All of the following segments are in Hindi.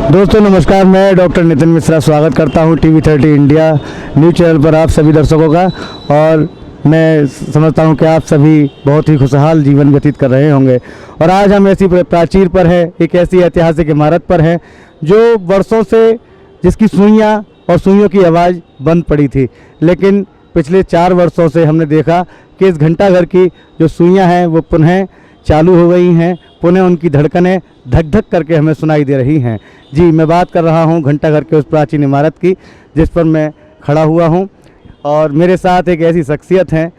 दोस्तों नमस्कार, मैं डॉक्टर नितिन मिश्रा स्वागत करता हूं टीवी 30 इंडिया न्यूज़ चैनल पर आप सभी दर्शकों का। और मैं समझता हूं कि आप सभी बहुत ही खुशहाल जीवन व्यतीत कर रहे होंगे। और आज हम ऐसी प्राचीर पर हैं, एक ऐसी ऐतिहासिक इमारत पर हैं जो वर्षों से जिसकी सुइयां और सुइयों की आवाज़ बंद पड़ी थी, लेकिन पिछले 4 वर्षों से हमने देखा कि इस घंटाघर की जो सुइयां हैं वो पुनः चालू हो गई हैं, पुनः उनकी धड़कनें धक धक करके हमें सुनाई दे रही हैं। जी, मैं बात कर रहा हूं घंटाघर के उस प्राचीन इमारत की जिस पर मैं खड़ा हुआ हूं। और मेरे साथ एक ऐसी शख्सियत हैं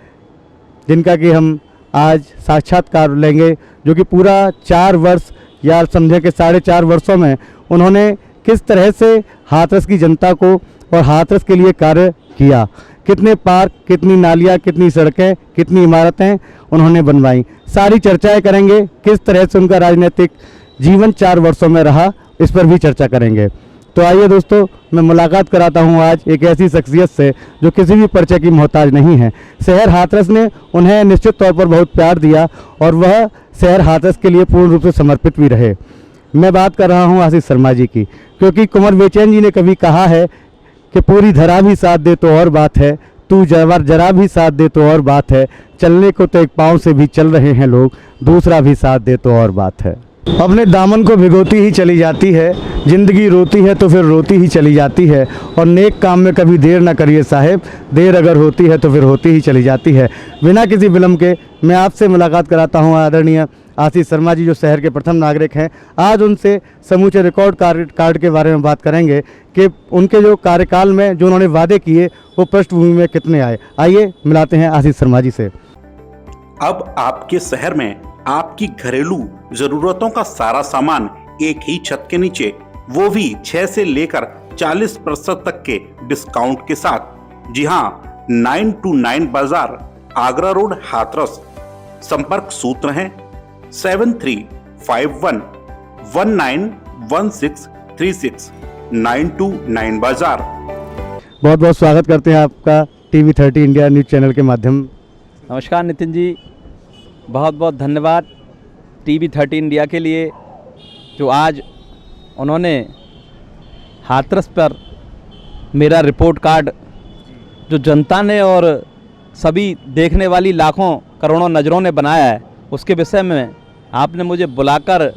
जिनका कि हम आज साक्षात्कार लेंगे, जो कि पूरा 4 वर्ष या समझें कि 4.5 वर्षों में उन्होंने किस तरह से हाथरस की जनता को और हाथरस के लिए कार्य किया। कितने पार्क, कितनी नालियाँ, कितनी सड़कें, कितनी इमारतें उन्होंने बनवाई, सारी चर्चाएं करेंगे। किस तरह से उनका राजनीतिक जीवन 4 वर्षों में रहा, इस पर भी चर्चा करेंगे। तो आइए दोस्तों, मैं मुलाकात कराता हूं आज एक ऐसी शख्सियत से जो किसी भी परिचय की मोहताज नहीं है। शहर हाथरस ने उन्हें निश्चित तौर पर बहुत प्यार दिया और वह शहर हाथरस के लिए पूर्ण रूप से समर्पित भी रहे। मैं बात कर रहा हूं आशीष शर्मा जी की, क्योंकि कुंवर बेचैन जी ने कभी कहा है कि पूरी धरा भी साथ दे तो और बात है, तू जरा भी साथ दे तो और बात है, चलने को तो एक पाँव से भी चल रहे हैं लोग, दूसरा भी साथ दे तो और बात है। अपने दामन को भिगोती ही चली जाती है, जिंदगी रोती है तो फिर रोती ही चली जाती है, और नेक काम में कभी देर ना करिए साहेब, देर अगर होती है तो फिर होती ही चली जाती है। बिना किसी विलम्ब के मैं आपसे मुलाकात कराता हूँ आदरणीय आशीष शर्मा जी, जो शहर के प्रथम नागरिक हैं। आज उनसे समूचे रिकॉर्ड कार्ड के बारे में बात करेंगे कि उनके जो कार्यकाल में जो उन्होंने वादे किए वो पृष्ठभूमि में कितने आए। आइए मिलाते हैं आशीष शर्मा जी से। अब आपके शहर में आपकी घरेलू जरूरतों का सारा सामान एक ही छत के नीचे, वो भी 6 से लेकर 40% तक के डिस्काउंट के साथ। जी हाँ, 9 to 9 बाजार, आगरा रोड, हाथरस। संपर्क सूत्र हैं 7351191636, 9 to 9 बाजार। बहुत बहुत स्वागत करते हैं आपका टीवी 30 इंडिया न्यूज़ चैनल के माध्यम। नमस्कार नितिन जी, बहुत बहुत धन्यवाद टीवी 30 इंडिया के लिए, जो आज उन्होंने हाथरस पर मेरा रिपोर्ट कार्ड जो जनता ने और सभी देखने वाली लाखों करोड़ों नज़रों ने बनाया है, उसके विषय में आपने मुझे बुलाकर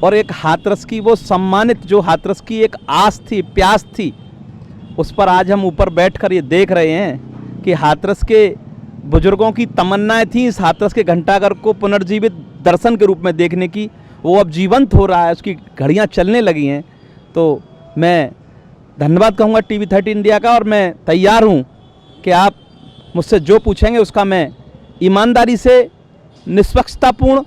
और एक हाथरस की वो सम्मानित, जो हाथरस की एक आस थी, प्यास थी, उस पर आज हम ऊपर बैठकर ये देख रहे हैं कि हाथरस के बुजुर्गों की तमन्नाएं थी इस हाथरस के घंटाघर को पुनर्जीवित दर्शन के रूप में देखने की, वो अब जीवंत हो रहा है, उसकी घड़ियां चलने लगी हैं। तो मैं धन्यवाद कहूँगा टीवी 30 इंडिया का, और मैं तैयार हूँ कि आप मुझसे जो पूछेंगे उसका मैं ईमानदारी से, निष्पक्षतापूर्ण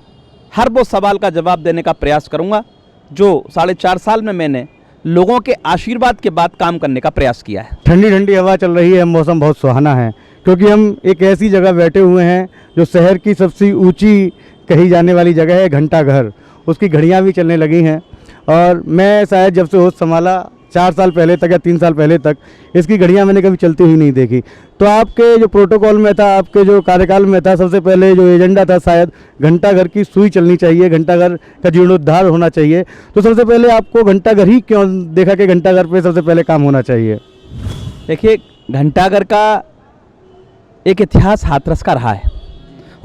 हर वो सवाल का जवाब देने का प्रयास करूँगा जो 4.5 साल में मैंने लोगों के आशीर्वाद के बाद काम करने का प्रयास किया है। ठंडी ठंडी हवा चल रही है, मौसम बहुत सुहाना है, क्योंकि हम एक ऐसी जगह बैठे हुए हैं जो शहर की सबसे ऊंची कही जाने वाली जगह है घंटाघर। उसकी घड़ियां भी चलने लगी हैं, और मैं शायद जब से होश संभाला 4 साल पहले तक या 3 साल पहले तक इसकी घड़ियां मैंने कभी चलती हुई नहीं देखी। तो आपके जो प्रोटोकॉल में था, आपके जो कार्यकाल में था, सबसे पहले जो एजेंडा था शायद घंटाघर की सुई चलनी चाहिए, घंटाघर का जीर्णोद्धार होना चाहिए। तो सबसे पहले आपको घंटाघर ही क्यों देखा कि घंटाघर पे सबसे पहले काम होना चाहिए? देखिए, घंटाघर का एक इतिहास हाथरस का रहा है,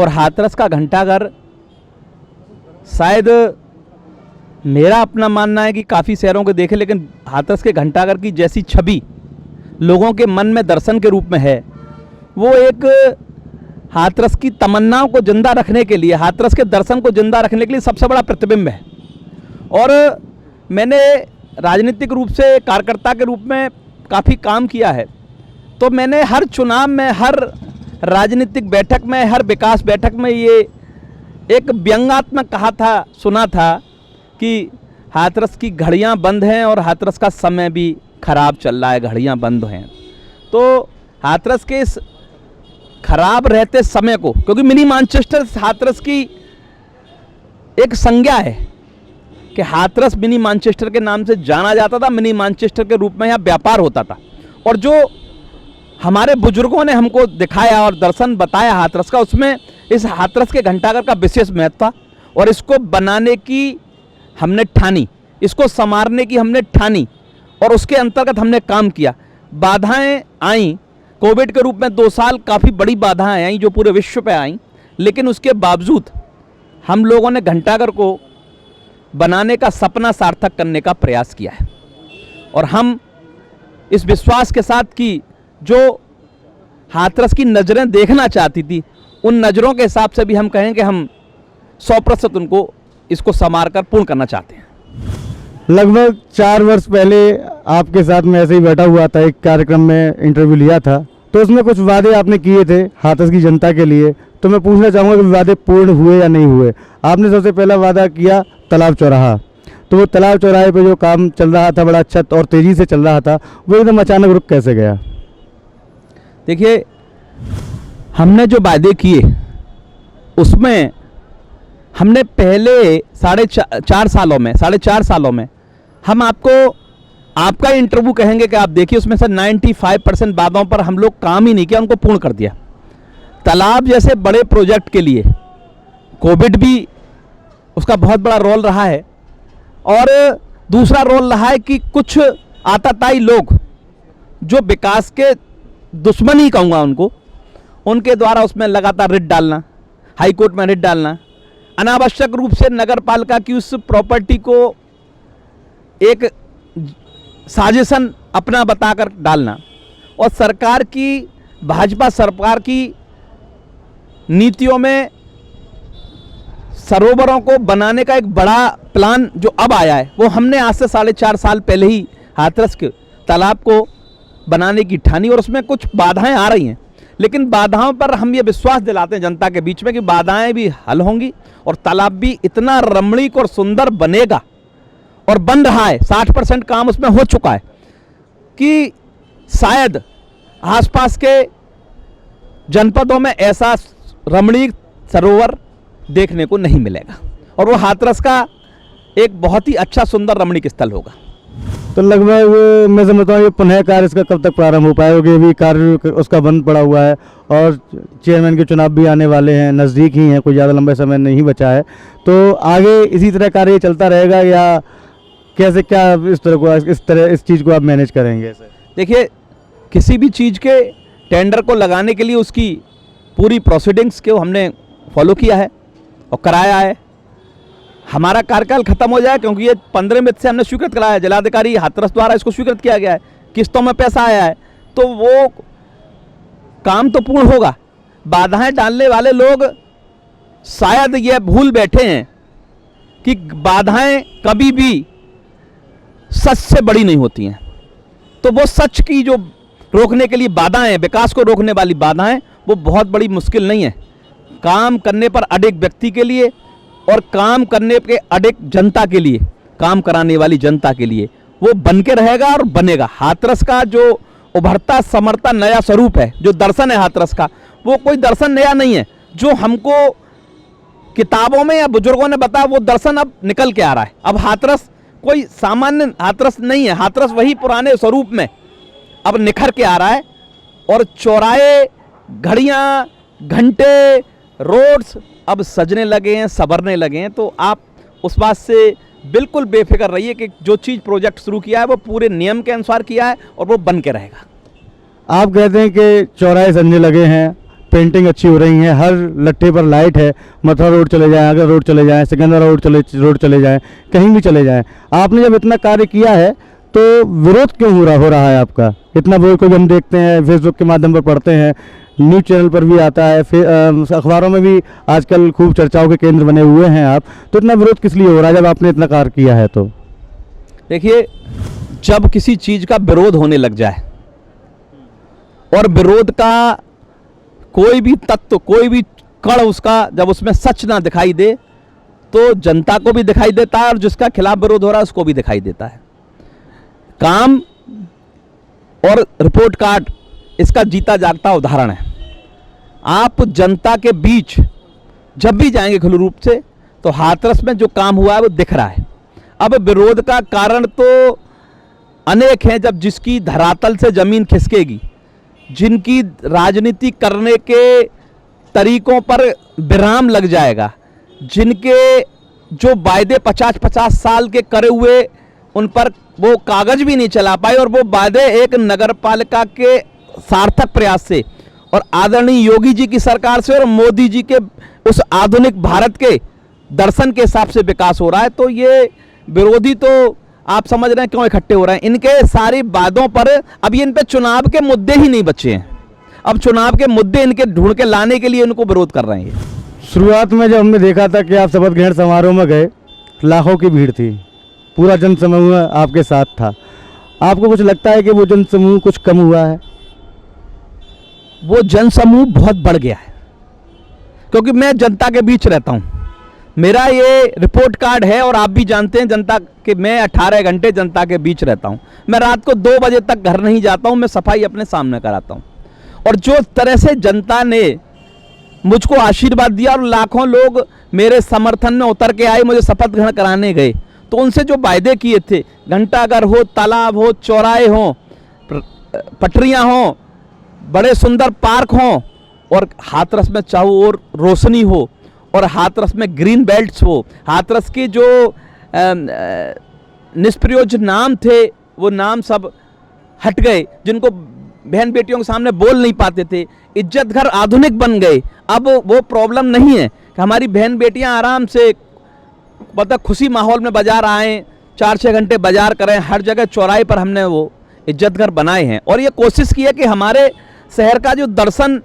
और हाथरस का घंटाघर शायद मेरा अपना मानना है कि काफ़ी शहरों के देखे, लेकिन हाथरस के घंटाघर की जैसी छवि लोगों के मन में दर्शन के रूप में है, वो एक हाथरस की तमन्नाओं को जिंदा रखने के लिए, हाथरस के दर्शन को जिंदा रखने के लिए सबसे बड़ा प्रतिबिंब है। और मैंने राजनीतिक रूप से कार्यकर्ता के रूप में काफ़ी काम किया है, तो मैंने हर चुनाव में, हर राजनीतिक बैठक में, हर विकास बैठक में ये एक व्यंग्यात्मक कहा था, सुना था कि हाथरस की घड़ियां बंद हैं और हाथरस का समय भी खराब चल रहा है, घड़ियां बंद हैं। तो हाथरस के इस खराब रहते समय को, क्योंकि मिनी मैनचेस्टर हाथरस की एक संज्ञा है कि हाथरस मिनी मैनचेस्टर के नाम से जाना जाता था, मिनी मैनचेस्टर के रूप में यहाँ व्यापार होता था। और जो हमारे बुजुर्गों ने हमको दिखाया और दर्शन बताया हाथरस का, उसमें इस हाथरस के घंटाघर का विशेष महत्व था, और इसको बनाने की हमने ठानी इसको संवारने की हमने ठानी और उसके अंतर्गत हमने काम किया। बाधाएं आई, कोविड के रूप में 2 साल काफ़ी बड़ी बाधाएं आई जो पूरे विश्व पे आई, लेकिन उसके बावजूद हम लोगों ने घंटाघर को बनाने का सपना सार्थक करने का प्रयास किया है। और हम इस विश्वास के साथ कि जो हाथरस की नज़रें देखना चाहती थी, उन नज़रों के हिसाब से भी हम कहें कि हम 100% उनको इसको संवार कर पूर्ण करना चाहते हैं। लगभग 4 वर्ष पहले आपके साथ मैं ऐसे ही बैठा हुआ था, एक कार्यक्रम में इंटरव्यू लिया था, तो उसमें कुछ वादे आपने किए थे हाथरस की जनता के लिए। तो मैं पूछना चाहूँगा कि वादे पूर्ण हुए या नहीं हुए। आपने सबसे पहला वादा किया तालाब चौराहा, तो वो तालाब चौराहे पे जो काम चल रहा था बड़ा अच्छा और तेज़ी से चल रहा था, वो एकदम अचानक रुक कैसे गया? देखिए, हमने जो वादे किए उसमें हमने पहले 4.5 सालों में हम आपका इंटरव्यू कहेंगे कि आप देखिए, उसमें से 95% वादों पर हम लोग काम ही नहीं किया, उनको पूर्ण कर दिया। तालाब जैसे बड़े प्रोजेक्ट के लिए कोविड भी उसका बहुत बड़ा रोल रहा है, और दूसरा रोल रहा है कि कुछ आताताई लोग जो विकास के दुश्मन ही कहूँगा उनके द्वारा उसमें लगातार रिट डालना, हाई कोर्ट में रिट डालना, अनावश्यक रूप से नगर पालिका की उस प्रॉपर्टी को एक साजिशन अपना बताकर डालना, और सरकार की, भाजपा सरकार की नीतियों में सरोवरों को बनाने का एक बड़ा प्लान जो अब आया है, वो हमने आज से 4.5 साल पहले ही हाथरस के तालाब को बनाने की ठानी, और उसमें कुछ बाधाएं आ रही हैं, लेकिन बाधाओं पर हम ये विश्वास दिलाते हैं जनता के बीच में कि बाधाएं भी हल होंगी और तालाब भी इतना रमणीक और सुंदर बनेगा, और बन रहा है। 60% काम उसमें हो चुका है कि शायद आसपास के जनपदों में ऐसा रमणीक सरोवर देखने को नहीं मिलेगा, और वो हाथरस का एक बहुत ही अच्छा सुंदर रमणीक स्थल होगा। तो लगभग मैं समझता हूँ ये पुनः कार्य इसका कब तक प्रारंभ हो पाएगा? क्योंकि अभी कार्य उसका बंद पड़ा हुआ है और चेयरमैन के चुनाव भी आने वाले हैं, नज़दीक ही हैं, कोई ज़्यादा लंबा समय नहीं बचा है। तो आगे इसी तरह कार्य चलता रहेगा या कैसे, क्या इस चीज़ को आप मैनेज करेंगे? देखिए, किसी भी चीज़ के टेंडर को लगाने के लिए उसकी पूरी प्रोसीडिंग्स को हमने फॉलो किया है और कराया है। हमारा कार्यकाल खत्म हो जाए, क्योंकि ये 15 में से हमने स्वीकृत कराया है, जिलाधिकारी हाथरस द्वारा इसको स्वीकृत किया गया है, किस्तों में पैसा आया है, तो वो काम तो पूर्ण होगा। बाधाएं डालने वाले लोग शायद ये भूल बैठे हैं कि बाधाएं कभी भी सच से बड़ी नहीं होती हैं। तो वो सच की जो रोकने के लिए बाधाएं, विकास को रोकने वाली बाधाएं, वो बहुत बड़ी मुश्किल नहीं है। काम करने पर अडिग व्यक्ति के लिए और काम करने के अडिग जनता के लिए, काम कराने वाली जनता के लिए वो बन के रहेगा और बनेगा। हाथरस का जो उभरता समरता नया स्वरूप है, जो दर्शन है हाथरस का, वो कोई दर्शन नया नहीं है। जो हमको किताबों में या बुजुर्गों ने बताया, वो दर्शन अब निकल के आ रहा है। अब हाथरस कोई सामान्य हाथरस नहीं है, हाथरस वही पुराने स्वरूप में अब निखर के आ रहा है। और चौराहे, घड़ियाँ, घंटे, रोड्स अब सजने लगे हैं, संवरने लगे हैं। तो आप उस बात से बिल्कुल बेफिक्र रहिए कि जो चीज़ प्रोजेक्ट शुरू किया है वो पूरे नियम के अनुसार किया है और वो बन के रहेगा। आप कहते हैं कि चौराहे सजने लगे हैं, पेंटिंग अच्छी हो रही है, हर लट्ठे पर लाइट है, मथुरा रोड चले जाएं, आगरा रोड चले जाएं, सिकंदरा रोड चले जाएं, कहीं भी चले जाएं। आपने जब इतना कार्य किया है तो विरोध क्यों हो रहा है आपका? इतना विरोध को हम देखते हैं, फेसबुक के माध्यम पर पढ़ते हैं, न्यूज़ चैनल पर भी आता है, फिर अखबारों में भी आजकल खूब चर्चाओं के केंद्र बने हुए हैं आप। तो इतना विरोध किस लिए हो रहा है जब आपने इतना कार्य किया है? तो देखिए, जब किसी चीज़ का विरोध होने लग जाए और विरोध का कोई भी तत्व, कोई भी कण उसका जब उसमें सच ना दिखाई दे, तो जनता को भी दिखाई देता है और जिसका खिलाफ विरोध हो रहा है उसको भी दिखाई देता है। काम और रिपोर्ट कार्ड इसका जीता जागता उदाहरण है। आप जनता के बीच जब भी जाएंगे खुले रूप से, तो हाथरस में जो काम हुआ है वो दिख रहा है। अब विरोध का कारण तो अनेक हैं। जब जिसकी धरातल से जमीन खिसकेगी, जिनकी राजनीति करने के तरीकों पर विराम लग जाएगा, जिनके जो वायदे 50-50 साल के करे हुए उन पर वो कागज भी नहीं चला पाए, और वो वायदे एक नगर पालिका के सार्थक प्रयास से और आदरणीय योगी जी की सरकार से और मोदी जी के उस आधुनिक भारत के दर्शन के हिसाब से विकास हो रहा है। तो ये विरोधी तो आप समझ रहे हैं क्यों इकट्ठे हो रहे हैं। इनके सारी वादों पर अब ये इन पे चुनाव के मुद्दे ही नहीं बचे हैं। अब चुनाव के मुद्दे इनके ढूंढ के लाने के लिए इनको विरोध कर रहे हैं। शुरुआत में जब हमने देखा था कि आप शपथ ग्रहण समारोह में गए, लाखों की भीड़ थी, पूरा जनसमूह आपके साथ था। आपको कुछ लगता है कि वो जनसमूह कुछ कम हुआ है? वो जनसमूह बहुत बढ़ गया है, क्योंकि मैं जनता के बीच रहता हूं। मेरा ये रिपोर्ट कार्ड है और आप भी जानते हैं जनता के, मैं 18 घंटे जनता के बीच रहता हूं। मैं रात को 2 बजे तक घर नहीं जाता हूं, मैं सफाई अपने सामने कराता हूं। और जो तरह से जनता ने मुझको आशीर्वाद दिया और लाखों लोग मेरे समर्थन में उतर के आए, मुझे शपथ ग्रहण कराने गए, तो उनसे जो वायदे किए थे, घंटाघर हो, तालाब हो, चौराहे हो, पटरियां हो, बड़े सुंदर पार्क हो, और हाथरस में चारों ओर रोशनी हो, और हाथरस में ग्रीन बेल्ट्स हो, हाथरस के जो निष्प्रयोज्य नाम थे वो नाम सब हट गए, जिनको बहन बेटियों के सामने बोल नहीं पाते थे, इज्जत घर आधुनिक बन गए। अब वो प्रॉब्लम नहीं है कि हमारी बहन बेटियां आराम से मतलब खुशी माहौल में बाजार आएँ, 4-6 घंटे बाजार करें, हर जगह चौराहे पर हमने वो इज्जत घर बनाए हैं। और ये कोशिश की है कि हमारे शहर का जो दर्शन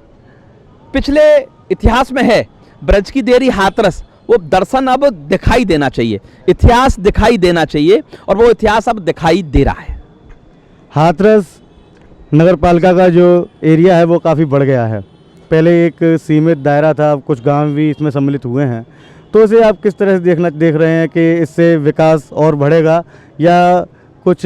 पिछले इतिहास में है, ब्रज की देरी हाथरस, वो दर्शन अब दिखाई देना चाहिए, इतिहास दिखाई देना चाहिए, और वो इतिहास अब दिखाई दे रहा है। हाथरस नगर पालिका का जो एरिया है वो काफ़ी बढ़ गया है। पहले एक सीमित दायरा था, अब कुछ गांव भी इसमें सम्मिलित हुए हैं। तो इसे आप किस तरह से देख रहे हैं कि इससे विकास और बढ़ेगा या कुछ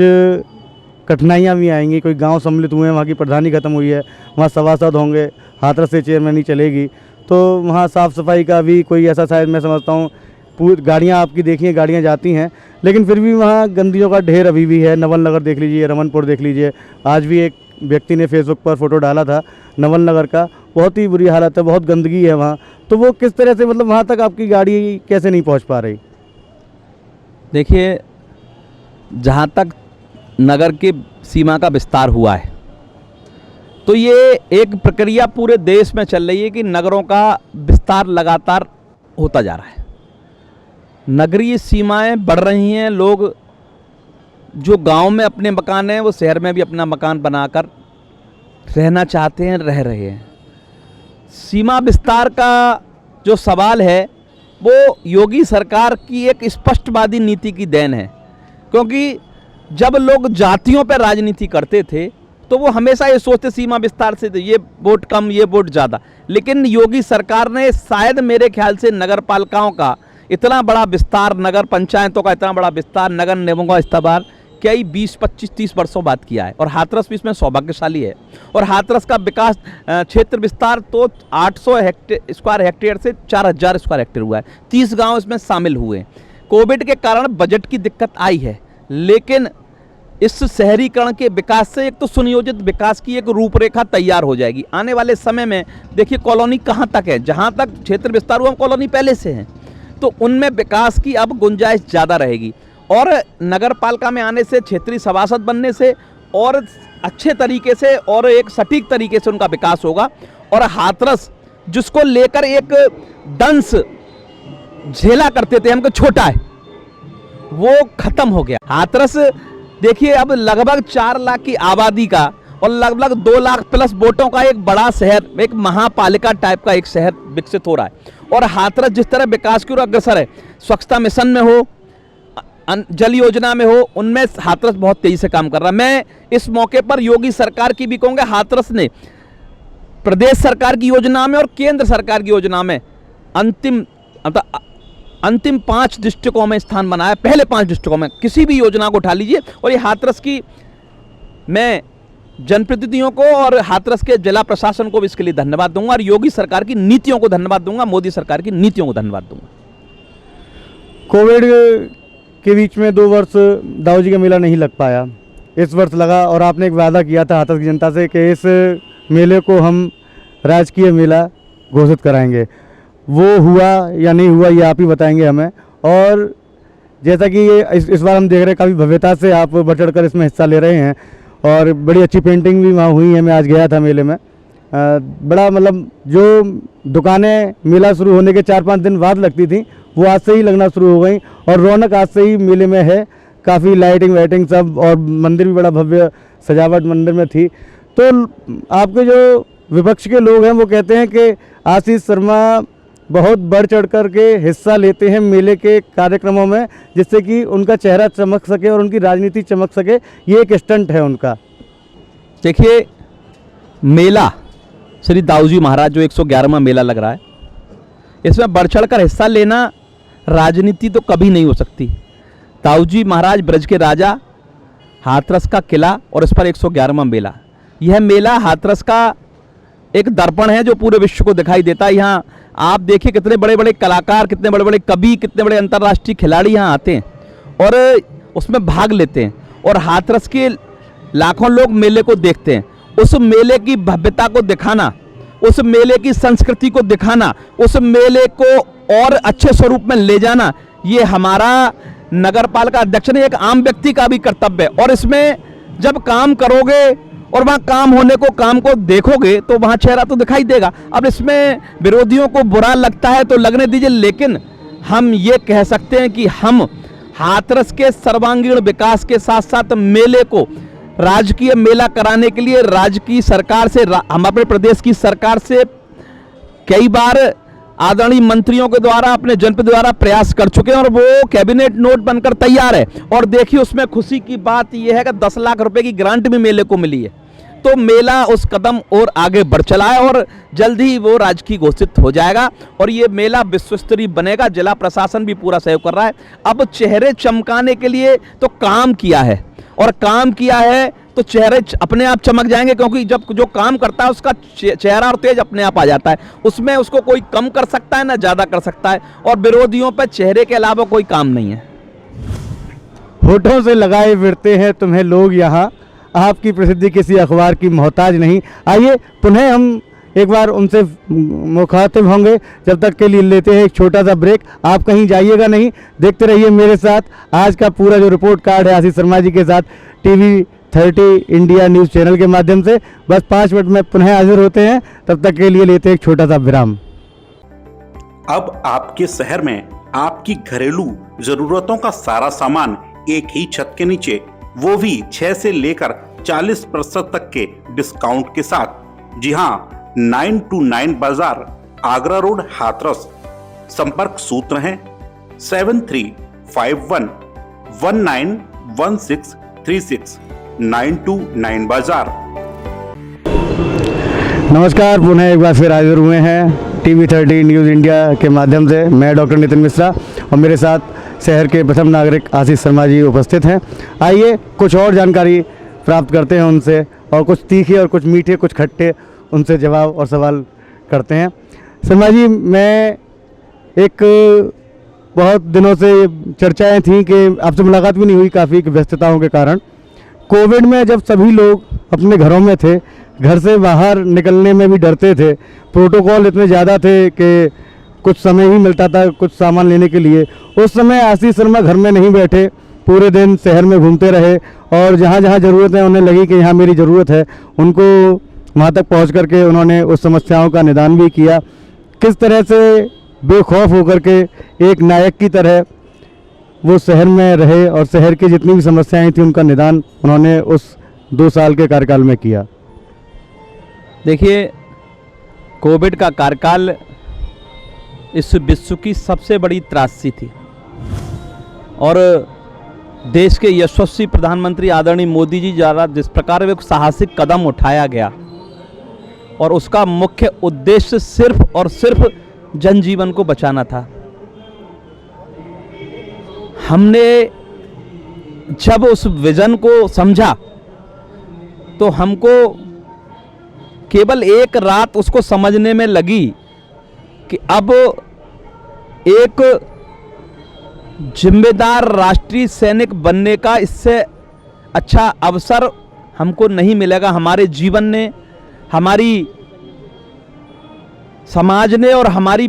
कठिनाइयाँ भी आएंगी? कोई गांव सम्मिलित हुए हैं, वहाँ की प्रधानी खत्म हुई है, वहाँ सभासद होंगे, हाथरस से चेयरमैन ही चलेगी, तो वहाँ साफ़ सफाई का भी कोई ऐसा, शायद मैं समझता हूँ, पूरी गाड़ियाँ आपकी देखिए, गाड़ियाँ जाती हैं, लेकिन फिर भी वहाँ गंदगियों का ढेर अभी भी है। नवल नगर देख लीजिए, रमनपुर देख लीजिए, आज भी एक व्यक्ति ने फेसबुक पर फोटो डाला था नवल नगर का, बहुत ही बुरी हालत है, बहुत गंदगी है वहाँ। तो वो किस तरह से, मतलब वहाँ तक आपकी गाड़ी कैसे नहीं पहुँच पा रही? देखिए, जहाँ तक नगर की सीमा का विस्तार हुआ है, तो ये एक प्रक्रिया पूरे देश में चल रही है कि नगरों का विस्तार लगातार होता जा रहा है, नगरीय सीमाएं बढ़ रही हैं, लोग जो गांव में अपने मकान हैं वो शहर में भी अपना मकान बनाकर रहना चाहते हैं, रह रहे हैं। सीमा विस्तार का जो सवाल है वो योगी सरकार की एक स्पष्टवादी नीति की देन है, क्योंकि जब लोग जातियों पर राजनीति करते थे तो वो हमेशा ये सोचते सीमा विस्तार से ये वोट कम, ये वोट ज़्यादा। लेकिन योगी सरकार ने शायद मेरे ख्याल से नगर पालिकाओं का इतना बड़ा विस्तार, नगर पंचायतों का इतना बड़ा विस्तार, नगर निगमों का विस्तार कई 20, 25, 30 वर्षों बाद किया है, और हाथरस भी इसमें सौभाग्यशाली है। और हाथरस का विकास क्षेत्र विस्तार तो 800 स्क्वायर हेक्टेयर से 4000 स्क्वायर हेक्टेयर हुआ है, 30 गांव इसमें शामिल हुए। कोविड के कारण बजट की दिक्कत आई है, लेकिन इस शहरीकरण के विकास से एक तो सुनियोजित विकास की एक रूपरेखा तैयार हो जाएगी। आने वाले समय में देखिए कॉलोनी कहाँ तक है, जहाँ तक क्षेत्र विस्तार हुआ कॉलोनी पहले से है, तो उनमें विकास की अब गुंजाइश ज़्यादा रहेगी। और नगर पालिका में आने से, क्षेत्रीय सभासद बनने से और अच्छे तरीके से और एक सटीक तरीके से उनका विकास होगा। और हाथरस जिसको लेकर एक दंश झेला करते थे हमको छोटा है, वो खत्म हो गया। हाथरस देखिए अब लगभग 4 लाख की आबादी का और लगभग 2 लाख प्लस वोटों का एक बड़ा शहर, एक महापालिका टाइप का एक शहर विकसित हो रहा है। और हाथरस जिस तरह विकास की ओर अग्रसर है, स्वच्छता मिशन में हो, जल योजना में हो, उनमें हाथरस बहुत तेजी से काम कर रहा है। मैं इस मौके पर योगी सरकार की भी कहूँगा, हाथरस ने प्रदेश सरकार की योजना में और केंद्र सरकार की योजना में अंतिम 5 डिस्ट्रिक्टों में स्थान बनाया। पहले 5 डिस्ट्रिक्टों में किसी भी योजना को उठा लीजिए, और ये हाथरस की, मैं जनप्रतिनिधियों को और हाथरस के जिला प्रशासन को भी इसके लिए धन्यवाद दूंगा, और योगी सरकार की नीतियों को धन्यवाद दूंगा, मोदी सरकार की नीतियों को धन्यवाद दूंगा। कोविड के बीच में 2 वर्ष दाऊ जी का मेला नहीं लग पाया, इस वर्ष लगा, और आपने एक वादा किया था हाथरस की जनता से कि इस मेले को हम राजकीय मेला घोषित कराएंगे। वो हुआ या नहीं हुआ ये आप ही बताएंगे हमें। और जैसा कि ये इस बार हम देख रहे हैं काफ़ी भव्यता से आप बढ़ चढ़ कर इसमें हिस्सा ले रहे हैं और बड़ी अच्छी पेंटिंग भी वहाँ हुई है। मैं आज गया था मेले में, बड़ा मतलब जो दुकानें मेला शुरू होने के 4-5 दिन बाद लगती थी वो आज से ही लगना शुरू हो गई और रौनक आज से ही मेले में है। काफ़ी लाइटिंग वाइटिंग सब और मंदिर भी बड़ा भव्य सजावट मंदिर में थी। तो आपके जो विपक्ष के लोग हैं वो कहते हैं कि आशीष शर्मा बहुत बढ़ चढ़ कर के हिस्सा लेते हैं मेले के कार्यक्रमों में, जिससे कि उनका चेहरा चमक सके और उनकी राजनीति चमक सके। ये एक स्टंट है उनका। देखिए, मेला श्री दाऊजी महाराज जो 111वां मेला लग रहा है, इसमें बढ़ चढ़ कर हिस्सा लेना राजनीति तो कभी नहीं हो सकती। दाऊजी महाराज ब्रज के राजा, हाथरस का किला और इस पर 111वां मेला। यह मेला हाथरस का एक दर्पण है जो पूरे विश्व को दिखाई देता है। यहाँ आप देखिए कितने बड़े बड़े कलाकार, कितने बड़े बड़े कवि, कितने बड़े अंतर्राष्ट्रीय खिलाड़ी यहाँ आते हैं और उसमें भाग लेते हैं और हाथरस के लाखों लोग मेले को देखते हैं। उस मेले की भव्यता को दिखाना, उस मेले की संस्कृति को दिखाना, उस मेले को और अच्छे स्वरूप में ले जाना, ये हमारा नगर पालिका अध्यक्ष ने एक आम व्यक्ति का भी कर्तव्य है। और इसमें जब काम करोगे और वहाँ काम होने को, काम को देखोगे तो वहाँ चेहरा तो दिखाई देगा। अब इसमें विरोधियों को बुरा लगता है तो लगने दीजिए, लेकिन हम ये कह सकते हैं कि हम हाथरस के सर्वांगीण विकास के साथ साथ मेले को राजकीय मेला कराने के लिए राज्य की सरकार से, हम अपने प्रदेश की सरकार से कई बार आदरणीय मंत्रियों के द्वारा, अपने जनपद द्वारा प्रयास कर चुके हैं और वो कैबिनेट नोट बनकर तैयार है। और देखिए, उसमें खुशी की बात यह है कि 10 लाख रुपए की ग्रांट भी मेले को मिली है। तो मेला उस कदम और आगे बढ़ चला है और जल्द ही वो राजकीय घोषित हो जाएगा और ये मेला विश्व स्तरीय बनेगा। जिला प्रशासन भी पूरा सहयोग कर रहा है। अब चेहरे चमकाने के लिए तो काम किया है और काम किया है तो चेहरे अपने आप चमक जाएंगे, क्योंकि जब जो काम करता है उसका चेहरा और तेज अपने आप आ जाता है। उसमें उसको कोई कम कर सकता है ना ज़्यादा कर सकता है। और विरोधियों पर चेहरे के अलावा कोई काम नहीं है। होठों से लगाए फिरते हैं तुम्हें लोग यहाँ, आपकी प्रसिद्धि किसी अखबार की मोहताज नहीं। आइए पुनः हम एक बार उनसे मुखातिब होंगे। जब तक के लिए लेते हैं एक छोटा सा ब्रेक। आप कहीं जाइएगा नहीं, देखते रहिए मेरे साथ। आज का पूरा जो रिपोर्ट कार्ड है आशीष शर्मा जी के साथ TV30 इंडिया न्यूज़ चैनल के माध्यम से। बस 5 मिनट में पुनः हाजिर होते हैं, तब तक के लिए लेते हैं एक छोटा सा विराम। अब आपके शहर में आपकी घरेलू जरूरतों का सारा सामान एक ही छत के नीचे, वो भी 6 से लेकर 40% तक के डिस्काउंट के साथ। जी हाँ, 9 to 9 बाजार, आगरा रोड, हाथरस। संपर्क सूत्र हैं 7351191636, 9 to 9 बाजार। नमस्कार, पुनः एक बार फिर हाजिर हुए हैं TV30 न्यूज़ इंडिया के माध्यम से। मैं डॉक्टर नितिन मिश्रा और मेरे साथ शहर के प्रथम नागरिक आशीष शर्मा जी उपस्थित हैं। आइए कुछ और जानकारी प्राप्त करते हैं उनसे और कुछ तीखे और कुछ मीठे, कुछ खट्टे उनसे जवाब और सवाल करते हैं। शर्मा जी, मैं एक बहुत दिनों से चर्चाएं थी कि आपसे मुलाकात भी नहीं हुई काफ़ी व्यस्तताओं के कारण। कोविड में जब सभी लोग अपने घरों में थे, घर से बाहर निकलने में भी डरते थे, प्रोटोकॉल इतने ज़्यादा थे कि कुछ समय ही मिलता था कुछ सामान लेने के लिए। उस समय आशीष शर्मा घर में नहीं बैठे, पूरे दिन शहर में घूमते रहे और जहाँ जहाँ ज़रूरत है उन्हें लगी कि यहाँ मेरी ज़रूरत है, उनको वहाँ तक पहुँच करके उन्होंने उस समस्याओं का निदान भी किया। किस तरह से बेखौफ होकर के एक नायक की तरह वो शहर में रहे और शहर की जितनी भी समस्याएं थी उनका निदान उन्होंने उस 2 साल के कार्यकाल में किया। देखिए, कोविड का कार्यकाल इस विश्व की सबसे बड़ी त्रासदी थी और देश के यशस्वी प्रधानमंत्री आदरणीय मोदी जी द्वारा जिस प्रकार एक साहसिक कदम उठाया गया और उसका मुख्य उद्देश्य सिर्फ और सिर्फ जनजीवन को बचाना था। हमने जब उस विजन को समझा तो हमको केवल एक रात उसको समझने में लगी कि अब एक जिम्मेदार राष्ट्रीय सैनिक बनने का इससे अच्छा अवसर हमको नहीं मिलेगा। हमारे जीवन ने, हमारी समाज ने और हमारी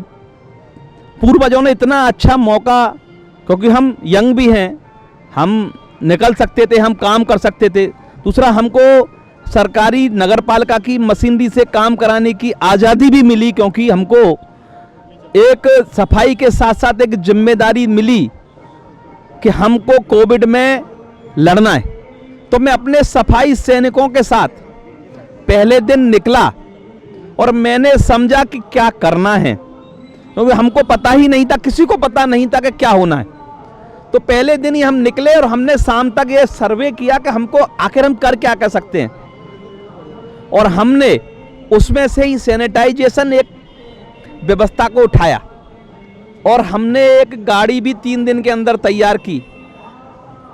पूर्वजों ने इतना अच्छा मौका क्योंकि हम यंग भी हैं, हम निकल सकते थे, हम काम कर सकते थे। दूसरा, हमको सरकारी नगरपालिका की मशीनरी से काम कराने की आज़ादी भी मिली, क्योंकि हमको एक सफाई के साथ साथ एक जिम्मेदारी मिली कि हमको कोविड में लड़ना है। तो मैं अपने सफाई सैनिकों के साथ पहले दिन निकला और मैंने समझा कि क्या करना है, क्योंकि हमको पता ही नहीं था, किसी को पता नहीं था कि क्या होना है। तो पहले दिन ही हम निकले और हमने शाम तक ये सर्वे किया कि हमको आखिर हम कर क्या कर सकते हैं, और हमने उसमें से ही सैनिटाइजेशन एक व्यवस्था को उठाया और हमने एक गाड़ी भी 3 दिन के अंदर तैयार की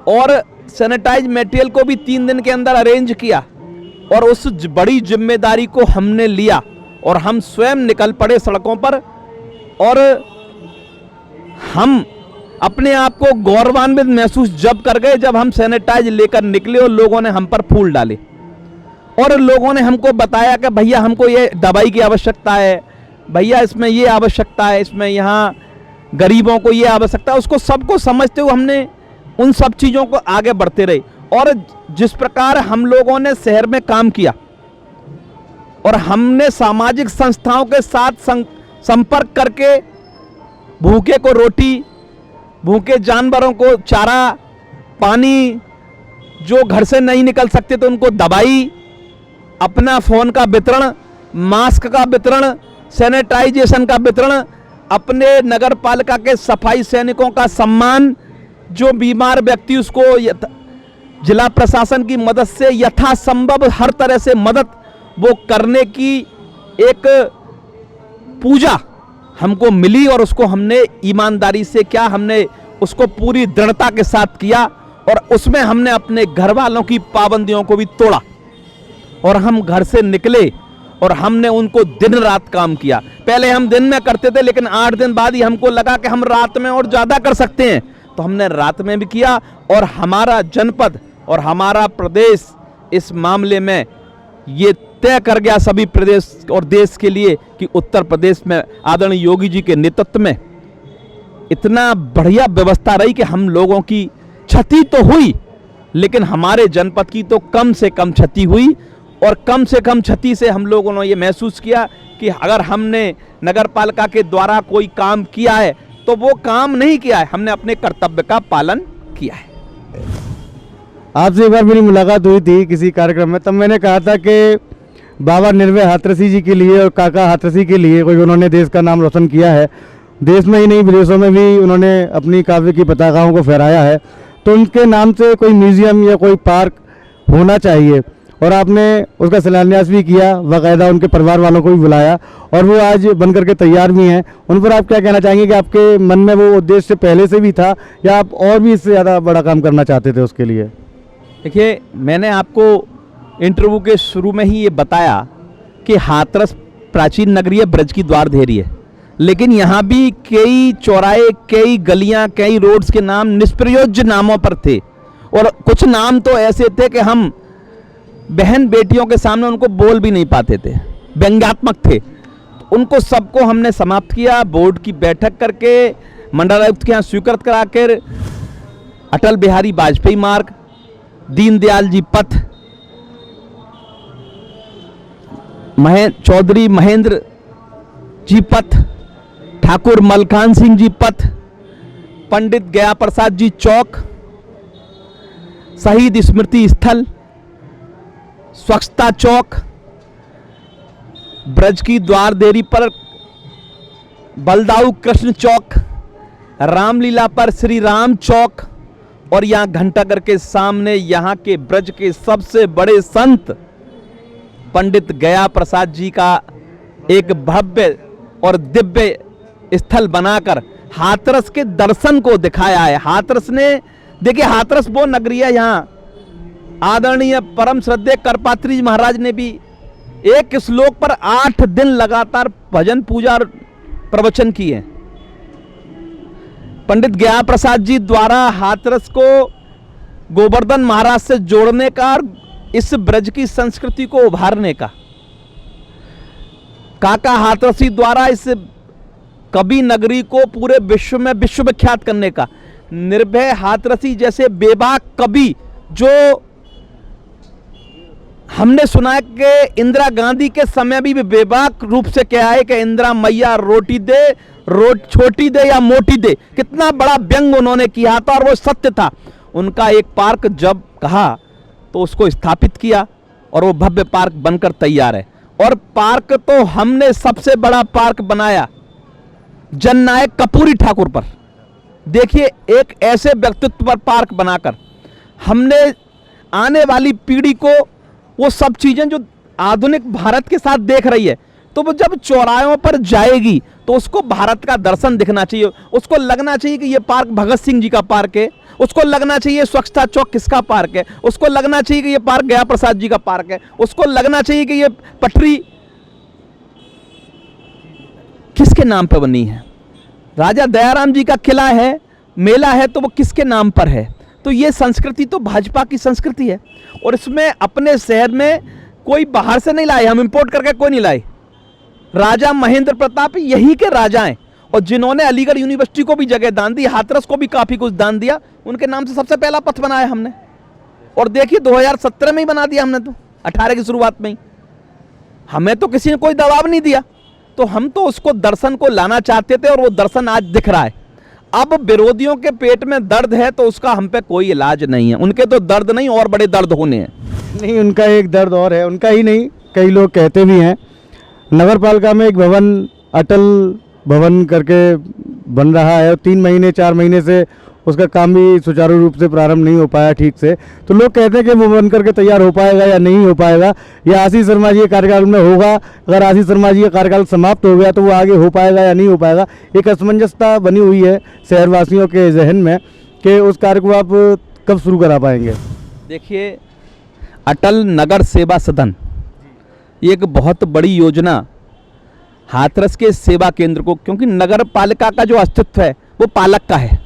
और सैनिटाइज मटेरियल को भी 3 दिन के अंदर अरेंज किया, और उस बड़ी जिम्मेदारी को हमने लिया और हम स्वयं निकल पड़े सड़कों पर। और हम अपने आप को गौरवान्वित महसूस जब कर गए जब हम सैनिटाइज लेकर निकले और लोगों ने हम पर फूल डाले और लोगों ने हमको बताया कि भैया हमको ये दवाई की आवश्यकता है, भैया इसमें ये आवश्यकता है, इसमें यहाँ गरीबों को ये आवश्यकता है। उसको सबको समझते हुए हमने उन सब चीज़ों को आगे बढ़ते रहे। और जिस प्रकार हम लोगों ने शहर में काम किया और हमने सामाजिक संस्थाओं के साथ संपर्क करके भूखे को रोटी, भूखे जानवरों को चारा, पानी, जो घर से नहीं निकल सकते तो उनको दवाई, अपना फ़ोन का वितरण, मास्क का वितरण, सैनिटाइजेशन का वितरण, अपने नगर पालिका के सफाई सैनिकों का सम्मान, जो बीमार व्यक्ति उसको जिला प्रशासन की मदद से यथासंभव हर तरह से मदद वो करने की एक पूजा हमको मिली और उसको हमने ईमानदारी से किया, हमने उसको पूरी दृढ़ता के साथ किया और उसमें हमने अपने घर वालों की पाबंदियों को भी तोड़ा और हम घर से निकले और हमने उनको दिन रात काम किया। पहले हम दिन में करते थे, लेकिन 8 दिन बाद ही हमको लगा कि हम रात में और ज़्यादा कर सकते हैं, तो हमने रात में भी किया। और हमारा जनपद और हमारा प्रदेश इस मामले में ये तय कर गया सभी प्रदेश और देश के लिए कि उत्तर प्रदेश में आदरणीय योगी जी के नेतृत्व में इतना बढ़िया व्यवस्था रही कि हम लोगों की क्षति तो हुई, लेकिन हमारे जनपद की तो कम से कम क्षति हुई। और कम से कम क्षति से हम लोगों ने ये महसूस किया कि अगर हमने नगर पालिका के द्वारा कोई काम किया है तो वो काम नहीं किया है, हमने अपने कर्तव्य का पालन किया है। आपसे एक बार मेरी मुलाकात हुई थी किसी कार्यक्रम में, तब मैंने कहा था कि बाबा निर्भय हाथरसी जी के लिए और काका हाथरसी के लिए कोई उन्होंने देश का नाम रोशन किया है। देश में ही नहीं, विदेशों में भी उन्होंने अपनी काव्य की पताकाओं को फहराया है। तो उनके नाम से कोई म्यूजियम या कोई पार्क होना चाहिए और आपने उसका शिलान्यास भी किया, बाकायदा उनके परिवार वालों को भी बुलाया और वो आज बन करके तैयार भी हैं। उन पर आप क्या कहना चाहेंगे कि आपके मन में वो उद्देश्य पहले से भी था या आप और भी इससे ज़्यादा बड़ा काम करना चाहते थे उसके लिए? देखिए, मैंने आपको इंटरव्यू के शुरू में ही ये बताया कि हाथरस प्राचीन नगरी है, ब्रज की द्वार धेरी है, लेकिन यहाँ भी कई चौराहे, कई गलियाँ, कई रोड्स के नाम निष्प्रयोज्य नामों पर थे और कुछ नाम तो ऐसे थे कि हम बहन बेटियों के सामने उनको बोल भी नहीं पाते थे, व्यंग्यात्मक थे। उनको सबको हमने समाप्त किया, बोर्ड की बैठक करके, मंडलायुक्त के यहाँ स्वीकृत कराकर अटल बिहारी वाजपेयी मार्ग, दीनदयाल जी पथ, चौधरी महेंद्र जी पथ, ठाकुर मलखान सिंह जी पथ, पंडित गया प्रसाद जी चौक, शहीद स्मृति स्थल, स्वच्छता चौक, ब्रज की द्वार देरी पर बलदाऊ कृष्ण चौक, रामलीला पर श्री राम चौक और यहाँ घंटाघर के सामने यहाँ के ब्रज के सबसे बड़े संत पंडित गया प्रसाद जी का एक भव्य और दिव्य स्थल बनाकर हाथरस के दर्शन को दिखाया है। हाथरस ने, देखिए, हाथरस वो नगरी है, यहाँ आदरणीय परम श्रद्धेय करपात्री जी महाराज ने भी एक श्लोक पर 8 दिन लगातार भजन पूजा और प्रवचन किए। पंडित गया प्रसाद जी द्वारा हाथरस को गोवर्धन महाराज से जोड़ने का और इस ब्रज की संस्कृति को उभारने का, काका हाथरसी द्वारा इस कवि नगरी को पूरे विश्व में विश्व विख्यात करने का, निर्भय हाथरसी जैसे बेबाक कवि जो हमने सुना है कि इंदिरा गांधी के समय भी बेबाक रूप से कहा है कि इंदिरा मैया रोटी दे, छोटी दे या मोटी दे, कितना बड़ा व्यंग उन्होंने किया था और वो सत्य था। उनका एक पार्क जब कहा तो उसको स्थापित किया और वो भव्य पार्क बनकर तैयार है। और पार्क तो हमने सबसे बड़ा पार्क बनाया जननायक कपूरी ठाकुर पर। देखिए, एक ऐसे व्यक्तित्व पर पार्क बनाकर हमने आने वाली पीढ़ी को वो सब चीजें जो आधुनिक भारत के साथ देख रही है, तो वो जब चौराहों पर जाएगी तो उसको भारत का दर्शन दिखना चाहिए। उसको लगना चाहिए कि ये पार्क भगत सिंह जी का पार्क है, उसको लगना चाहिए स्वच्छता चौक किसका पार्क है, उसको लगना चाहिए कि ये पार्क गया प्रसाद जी का पार्क है, उसको लगना चाहिए कि ये पटरी किसके नाम पर बनी है, राजा दयाराम जी का किला है, मेला है तो वो किसके नाम पर है। तो ये संस्कृति तो भाजपा की संस्कृति है और इसमें अपने शहर में कोई बाहर से नहीं लाए, हम इंपोर्ट करके कोई नहीं लाए। राजा महेंद्र प्रताप यही के राजा हैं और जिन्होंने अलीगढ़ यूनिवर्सिटी को भी जगह दान दी, हाथरस को भी काफी कुछ दान दिया, उनके नाम से सबसे पहला पथ बनाया हमने। और देखिए 2017 में ही बना दिया हमने, तो 18 की शुरुआत में ही। हमें तो किसी ने कोई दबाव नहीं दिया, तो हम तो उसको दर्शन को लाना चाहते थे और वो दर्शन आज दिख रहा है। अब विरोधियों के पेट में दर्द है तो उसका हम पे कोई इलाज नहीं है। उनके तो दर्द नहीं और बड़े दर्द होने हैं। नहीं, उनका एक दर्द और है, उनका ही नहीं, कई लोग कहते भी हैं। नगर पालिका में एक भवन अटल भवन करके बन रहा है और 3 महीने 4 महीने से उसका काम भी सुचारू रूप से प्रारंभ नहीं हो पाया ठीक से। तो लोग कहते हैं कि वो बन करके तैयार हो पाएगा या नहीं हो पाएगा, या आशीष शर्मा जी के कार्यकाल में होगा। अगर आशीष शर्मा जी का कार्यकाल समाप्त हो गया तो वो आगे हो पाएगा या नहीं हो पाएगा। एक असमंजसता बनी हुई है शहरवासियों के जहन में कि उस कार्य को आप कब शुरू करा पाएंगे। देखिए, अटल नगर सेवा सदन एक बहुत बड़ी योजना हाथरस के सेवा केंद्र को, क्योंकि नगर पालिका का जो अस्तित्व है वो पालक का है।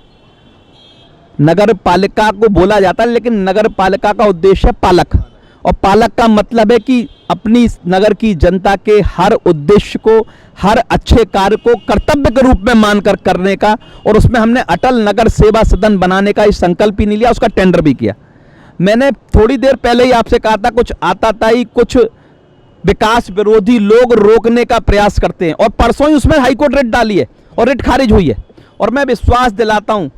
नगर पालिका को बोला जाता है लेकिन नगर पालिका का उद्देश्य है पालक, और पालक का मतलब है कि अपनी नगर की जनता के हर उद्देश्य को, हर अच्छे कार्य को कर्तव्य के रूप में मानकर करने का। और उसमें हमने अटल नगर सेवा सदन बनाने का इस संकल्प ही नहीं लिया, उसका टेंडर भी किया। मैंने थोड़ी देर पहले ही आपसे कहा था, कुछ आताताई, कुछ विकास विरोधी लोग रोकने का प्रयास करते हैं, और परसों ही उसमें हाईकोर्ट रिट डाली है और रिट खारिज हुई है। और मैं विश्वास दिलाता हूं,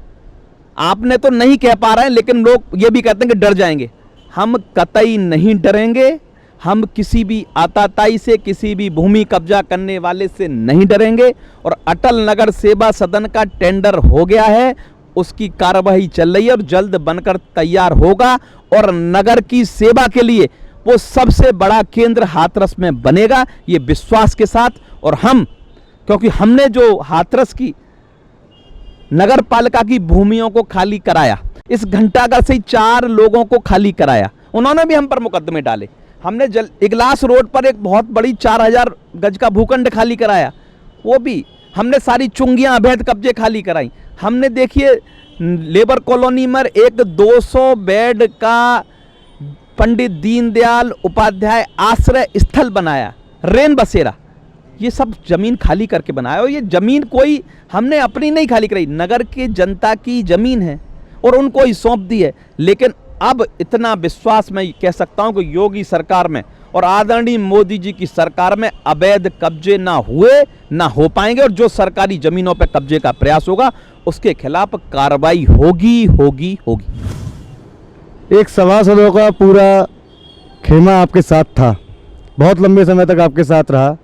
आपने तो नहीं कह पा रहे हैं लेकिन लोग ये भी कहते हैं कि डर जाएंगे। हम कतई नहीं डरेंगे, हम किसी भी आताताई से, किसी भी भूमि कब्जा करने वाले से नहीं डरेंगे। और अटल नगर सेवा सदन का टेंडर हो गया है, उसकी कार्यवाही चल रही है और जल्द बनकर तैयार होगा। और नगर की सेवा के लिए वो सबसे बड़ा केंद्र हाथरस में बनेगा, ये विश्वास के साथ। और हम, क्योंकि हमने जो हाथरस की नगर पालिका की भूमियों को खाली कराया, इस घंटाघर से 4 लोगों को खाली कराया, उन्होंने भी हम पर मुकदमे डाले। हमने इगलास रोड पर एक बहुत बड़ी 4000 गज का भूखंड खाली कराया, वो भी हमने सारी चुंगियां अवैध कब्जे खाली कराई। हमने देखिए लेबर कॉलोनी में एक 200 बेड का पंडित दीनदयाल उपाध्याय आश्रय स्थल बनाया, रेन बसेरा, ये सब जमीन खाली करके बनाया। और ये जमीन कोई हमने अपनी नहीं खाली कराई, नगर की जनता की जमीन है और उनको ही सौंप दी है। लेकिन अब इतना विश्वास मैं कह सकता हूं कि योगी सरकार में और आदरणीय मोदी जी की सरकार में अवैध कब्जे ना हुए, ना हो पाएंगे। और जो सरकारी जमीनों पर कब्जे का प्रयास होगा उसके खिलाफ कार्रवाई होगी होगी होगी। एक सभासदों का पूरा खेमा आपके साथ था, बहुत लंबे समय तक आपके साथ रहा।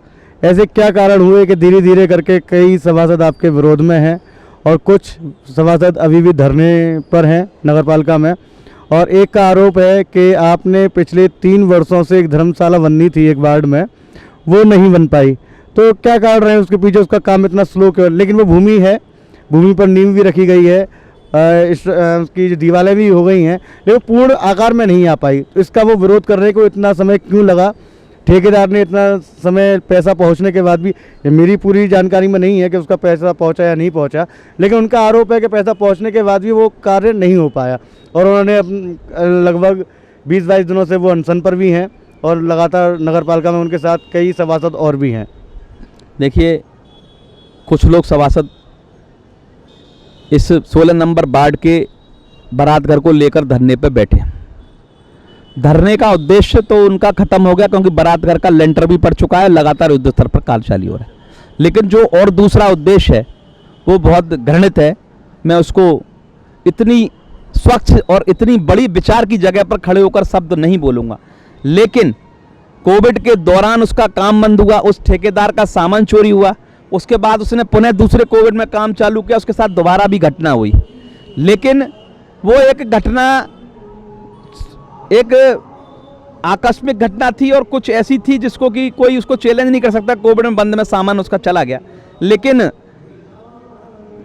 ऐसे क्या कारण हुए कि धीरे धीरे करके कई सभासद आपके विरोध में हैं और कुछ सभासद अभी भी धरने पर हैं नगरपालिका में? और एक का आरोप है कि आपने पिछले 3 वर्षों से एक धर्मशाला बननी थी एक वार्ड में, वो नहीं बन पाई। तो क्या कारण रहे उसके पीछे, उसका काम इतना स्लो क्यों? लेकिन वो भूमि है, भूमि पर नींव भी रखी गई है, उसकी जो दीवारें भी हो गई हैं, लेकिन पूर्ण आकार में नहीं आ पाई। तो इसका वो विरोध करने को इतना समय क्यों लगा? ठेकेदार ने इतना समय, पैसा पहुंचने के बाद भी, मेरी पूरी जानकारी में नहीं है कि उसका पैसा पहुंचा या नहीं पहुंचा, लेकिन उनका आरोप है कि पैसा पहुंचने के बाद भी वो कार्य नहीं हो पाया। और उन्होंने लगभग 20-22 दिनों से वो अनशन पर भी हैं और लगातार नगरपालिका में उनके साथ कई सभासद और भी हैं। देखिए, कुछ लोग सभासद इस 16 नंबर वार्ड के बारात घर को लेकर धरने पर बैठे। धरने का उद्देश्य तो उनका खत्म हो गया, क्योंकि बारात घर का लेंटर भी पड़ चुका है, लगातार युद्ध स्तर पर कार्य जारी हो रहा है। लेकिन जो और दूसरा उद्देश्य है वो बहुत घृणित है। मैं उसको इतनी स्वच्छ और इतनी बड़ी विचार की जगह पर खड़े होकर शब्द नहीं बोलूँगा, लेकिन कोविड के दौरान उसका काम बंद हुआ, उस ठेकेदार का सामान चोरी हुआ, उसके बाद उसने पुनः दूसरे कोविड में काम चालू किया, उसके साथ दोबारा भी घटना हुई। लेकिन वो एक घटना एक आकस्मिक घटना थी और कुछ ऐसी थी जिसको कि कोई उसको चैलेंज नहीं कर सकता। कोविड में बंद में सामान उसका चला गया, लेकिन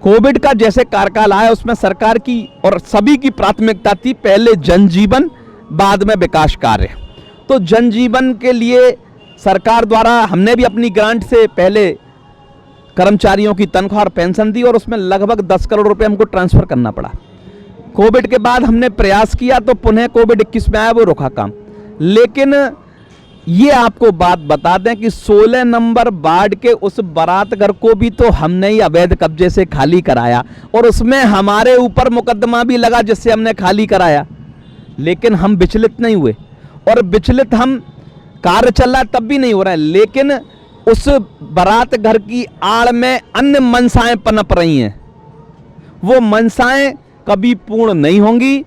कोविड का जैसे कार्यकाल आया उसमें सरकार की और सभी की प्राथमिकता थी पहले जनजीवन, बाद में विकास कार्य। तो जनजीवन के लिए सरकार द्वारा हमने भी अपनी ग्रांट से पहले कर्मचारियों की तनख्वाह और पेंशन दी और उसमें लगभग 10 करोड़ रुपए हमको ट्रांसफर करना पड़ा। कोविड के बाद हमने प्रयास किया तो पुनः कोविड-19 में आया, वो रुका काम। लेकिन ये आपको बात बता दें कि 16 नंबर वार्ड के उस बारात घर को भी तो हमने ही अवैध कब्जे से खाली कराया और उसमें हमारे ऊपर मुकदमा भी लगा जिससे हमने खाली कराया। लेकिन हम विचलित नहीं हुए, और विचलित हम कार्य चल रहा तब भी नहीं हो रहा है। लेकिन उस बारात घर की आड़ में अन्य मनसाएं पनप रही हैं, वो मनसाएं कभी पूर्ण नहीं होंगी।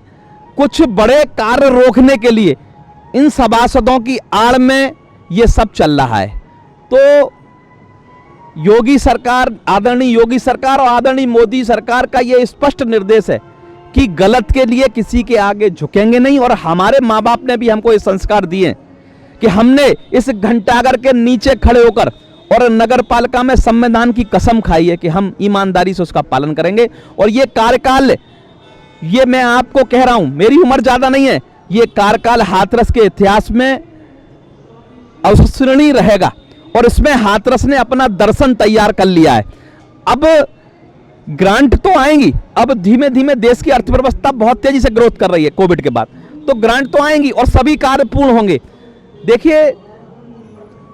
कुछ बड़े कार्य रोकने के लिए इन सभासदों की आड़ में ये सब चल रहा है। तो योगी सरकार, आदरणीय योगी सरकार और आदरणीय मोदी सरकार का ये स्पष्ट निर्देश है कि गलत के लिए किसी के आगे झुकेंगे नहीं। और हमारे माँ बाप ने भी हमको ये संस्कार दिए कि हमने इस घंटाघर के नीचे खड़े होकर और नगर पालिका में संविधान की कसम खाई है कि हम ईमानदारी से उसका पालन करेंगे। और ये कार्यकाल, ये मैं आपको कह रहा हूं, मेरी उम्र ज्यादा नहीं है, ये कार्यकाल हाथरस के इतिहास में अविस्मरणीय रहेगा। और इसमें हाथरस ने अपना दर्शन तैयार कर लिया है। अब ग्रांट तो आएंगी, अब धीमे धीमे देश की अर्थव्यवस्था बहुत तेजी से ग्रोथ कर रही है कोविड के बाद, तो ग्रांट तो आएंगी और सभी कार्य पूर्ण होंगे। देखिए,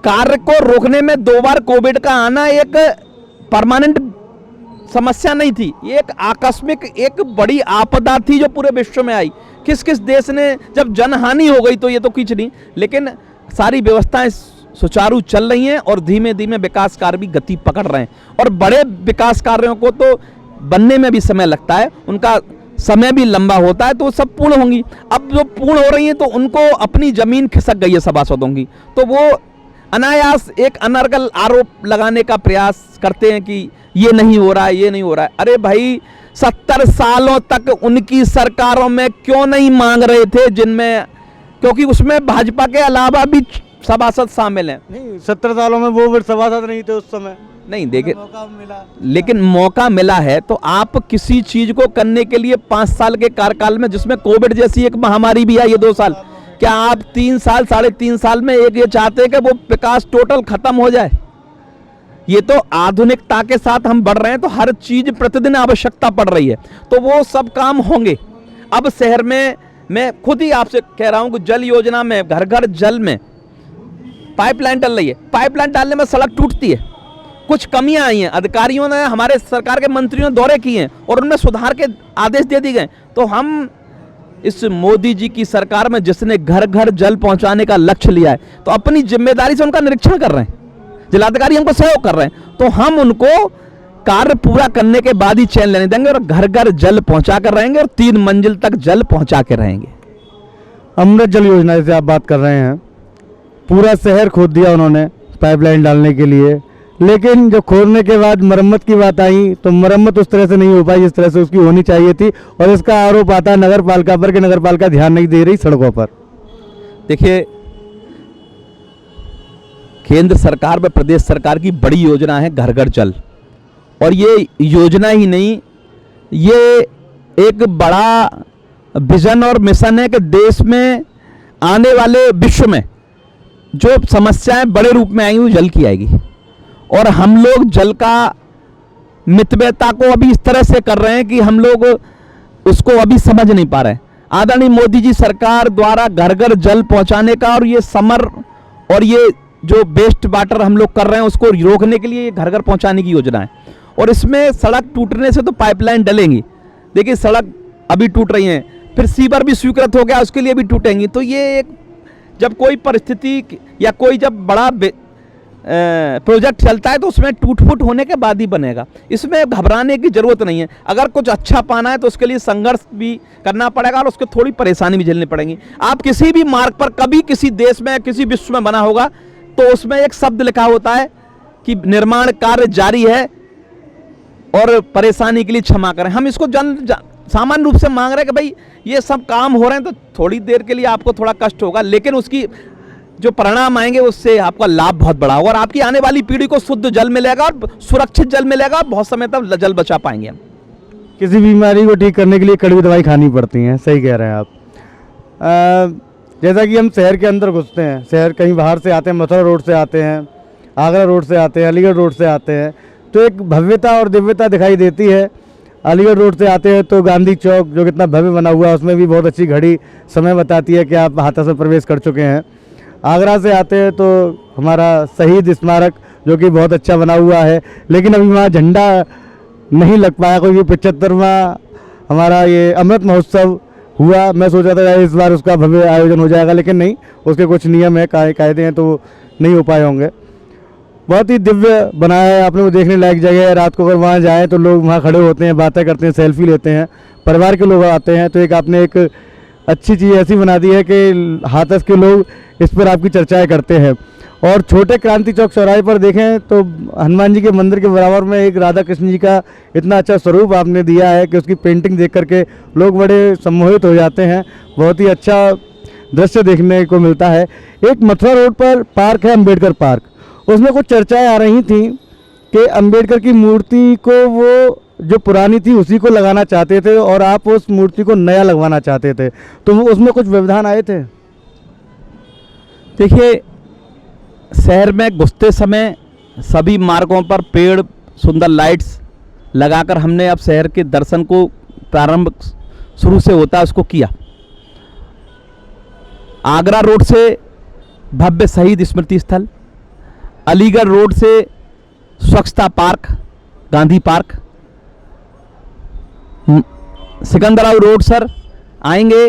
कार्य को रोकने में 2 बार कोविड का आना एक परमानेंट समस्या नहीं थी, ये एक आकस्मिक एक बड़ी आपदा थी जो पूरे विश्व में आई। किस किस देश ने, जब जनहानि हो गई तो ये तो कुछ नहीं, लेकिन सारी व्यवस्थाएं सुचारू चल रही हैं और धीमे धीमे विकास कार्य भी गति पकड़ रहे हैं। और बड़े विकास कार्यों को तो बनने में भी समय लगता है, उनका समय भी लंबा होता है, तो वो सब पूर्ण होंगी। अब जो पूर्ण हो रही हैं तो उनको अपनी जमीन खिसक गई है सभासदों की, तो वो अनायास एक अनर्गल आरोप लगाने का प्रयास करते हैं कि ये नहीं हो रहा है, ये नहीं हो रहा है। अरे भाई, 70 सालों तक उनकी सरकारों में क्यों नहीं मांग रहे थे, जिनमें, क्योंकि उसमें भाजपा के अलावा भी सभासद शामिल हैं। नहीं, 70 सालों में वो सभासद नहीं थे उस समय, नहीं देखिए, मौका मिला, लेकिन मौका मिला है तो आप किसी चीज को करने के लिए 5 साल के कार्यकाल में, जिसमें कोविड जैसी एक महामारी भी आई है 2 साल, क्या आप 3 साल 3.5 साल में एक ये चाहते हैं कि वो विकास टोटल खत्म हो जाए? ये तो आधुनिकता के साथ हम बढ़ रहे हैं, तो हर चीज प्रतिदिन आवश्यकता पड़ रही है, तो वो सब काम होंगे। अब शहर में मैं खुद ही आपसे कह रहा हूं कि जल योजना में, घर घर जल में पाइपलाइन डल रही है, पाइपलाइन डालने में सड़क टूटती है, कुछ कमियां आई हैं, अधिकारियों ने, हमारे सरकार के मंत्रियों ने दौरे किए हैं और उनमें सुधार के आदेश दे दिए गए। तो हम इस मोदी जी की सरकार में, जिसने घर घर जल पहुंचाने का लक्ष्य लिया है, तो अपनी जिम्मेदारी से उनका निरीक्षण कर रहे हैं, जिलाधिकारी हमको सहयोग कर रहे हैं, तो हम उनको कार्य पूरा करने के बाद ही चैन लेने देंगे और घर घर जल पहुंचा कर रहेंगे और 3 मंजिल तक जल पहुंचा के रहेंगे। अमृत जल योजना जैसे आप बात कर रहे हैं, पूरा शहर खोद दिया उन्होंने पाइपलाइन डालने के लिए, लेकिन जब खोदने के बाद मरम्मत की बात आई तो मरम्मत उस तरह से नहीं हो पाई जिस तरह से उसकी होनी चाहिए थी, और इसका आरोप आता है नगर पालिका पर कि नगर पालिका ध्यान नहीं दे रही सड़कों पर। देखिए, केंद्र सरकार व प्रदेश सरकार की बड़ी योजना है घर घर जल, और ये योजना ही नहीं, ये एक बड़ा विजन और मिशन है कि देश में आने वाले विश्व में जो समस्याएं बड़े रूप में आएंगी वो जल की आएगी। और हम लोग जल का मितव्ययता को अभी इस तरह से कर रहे हैं कि हम लोग उसको अभी समझ नहीं पा रहे हैं। आदरणीय मोदी जी सरकार द्वारा घर घर जल पहुंचाने का, और ये समर और ये जो वेस्ट वाटर हम लोग कर रहे हैं उसको रोकने के लिए घर घर पहुंचाने की योजना है। और इसमें सड़क टूटने से तो पाइपलाइन डलेंगी। देखिए सड़क अभी टूट रही हैं, फिर सीवर भी स्वीकृत हो गया, उसके लिए भी टूटेंगी। तो ये एक जब कोई परिस्थिति या कोई जब बड़ा प्रोजेक्ट चलता है तो उसमें टूट फूट होने के बाद ही बनेगा। इसमें घबराने की ज़रूरत नहीं है। अगर कुछ अच्छा पाना है तो उसके लिए संघर्ष भी करना पड़ेगा और उसको थोड़ी परेशानी भी झेलनी पड़ेगी। आप किसी भी मार्ग पर कभी किसी देश में किसी विश्व में बना होगा तो उसमें एक शब्द लिखा होता है कि निर्माण कार्य जारी है और परेशानी के लिए क्षमा करें। हम इसको सामान्य रूप से मांग रहे हैं कि भाई ये सब काम हो रहे हैं तो थोड़ी देर के लिए आपको थोड़ा कष्ट होगा, लेकिन उसकी जो परिणाम आएंगे उससे आपका लाभ बहुत बड़ा होगा और आपकी आने वाली पीढ़ी को शुद्ध जल मिलेगा और सुरक्षित जल मिलेगा। बहुत समय तक जल बचा पाएंगे हम। किसी बीमारी को ठीक करने के लिए कड़वी दवाई खानी पड़ती हैं, सही कह रहे हैं आप। जैसा कि हम शहर के अंदर घुसते हैं, शहर कहीं बाहर से आते हैं, मथुरा रोड से आते हैं, आगरा रोड से आते हैं, अलीगढ़ रोड से आते हैं, तो एक भव्यता और दिव्यता दिखाई देती है। अलीगढ़ रोड से आते हैं तो गांधी चौक जो कितना भव्य बना हुआ है उसमें भी बहुत अच्छी घड़ी समय बताती है कि आप हाथरस में प्रवेश कर चुके हैं। आगरा से आते हैं तो हमारा शहीद स्मारक जो कि बहुत अच्छा बना हुआ है, लेकिन अभी वहाँ झंडा नहीं लग पाया। कोई 75वां हमारा ये अमृत महोत्सव हुआ, मैं सोचा था इस बार उसका भव्य आयोजन हो जाएगा, लेकिन नहीं, उसके कुछ नियम है, कायदे हैं, तो नहीं हो पाए होंगे। बहुत ही दिव्य बनाया है आपने, वो देखने लायक जगह है। रात को अगर वहाँ जाएँ तो लोग वहाँ खड़े होते हैं, बातें करते हैं, सेल्फी लेते हैं, परिवार के लोग आते हैं। तो एक आपने एक अच्छी चीज़ ऐसी बना दी है कि हाथरस के लोग इस पर आपकी चर्चाएं करते हैं। और छोटे क्रांति चौक चौराहे पर देखें तो हनुमान जी के मंदिर के बराबर में एक राधा कृष्ण जी का इतना अच्छा स्वरूप आपने दिया है कि उसकी पेंटिंग देख करके लोग बड़े सम्मोहित हो जाते हैं। बहुत ही अच्छा दृश्य देखने को मिलता है। एक मथुरा रोड पर पार्क है, अम्बेडकर पार्क, उसमें कुछ चर्चाएं आ रही थी कि अम्बेडकर की मूर्ति को वो जो पुरानी थी उसी को लगाना चाहते थे और आप उस मूर्ति को नया लगवाना चाहते थे, तो उसमें कुछ व्यवधान आए थे। देखिए शहर में घुसते समय सभी मार्गों पर पेड़, सुंदर लाइट्स लगाकर हमने अब शहर के दर्शन को प्रारंभ शुरू से होता है उसको किया। आगरा रोड से भव्य शहीद स्मृति स्थल, अलीगढ़ रोड से स्वच्छता park, Gandhi park, Secunderabad road sir आएंगे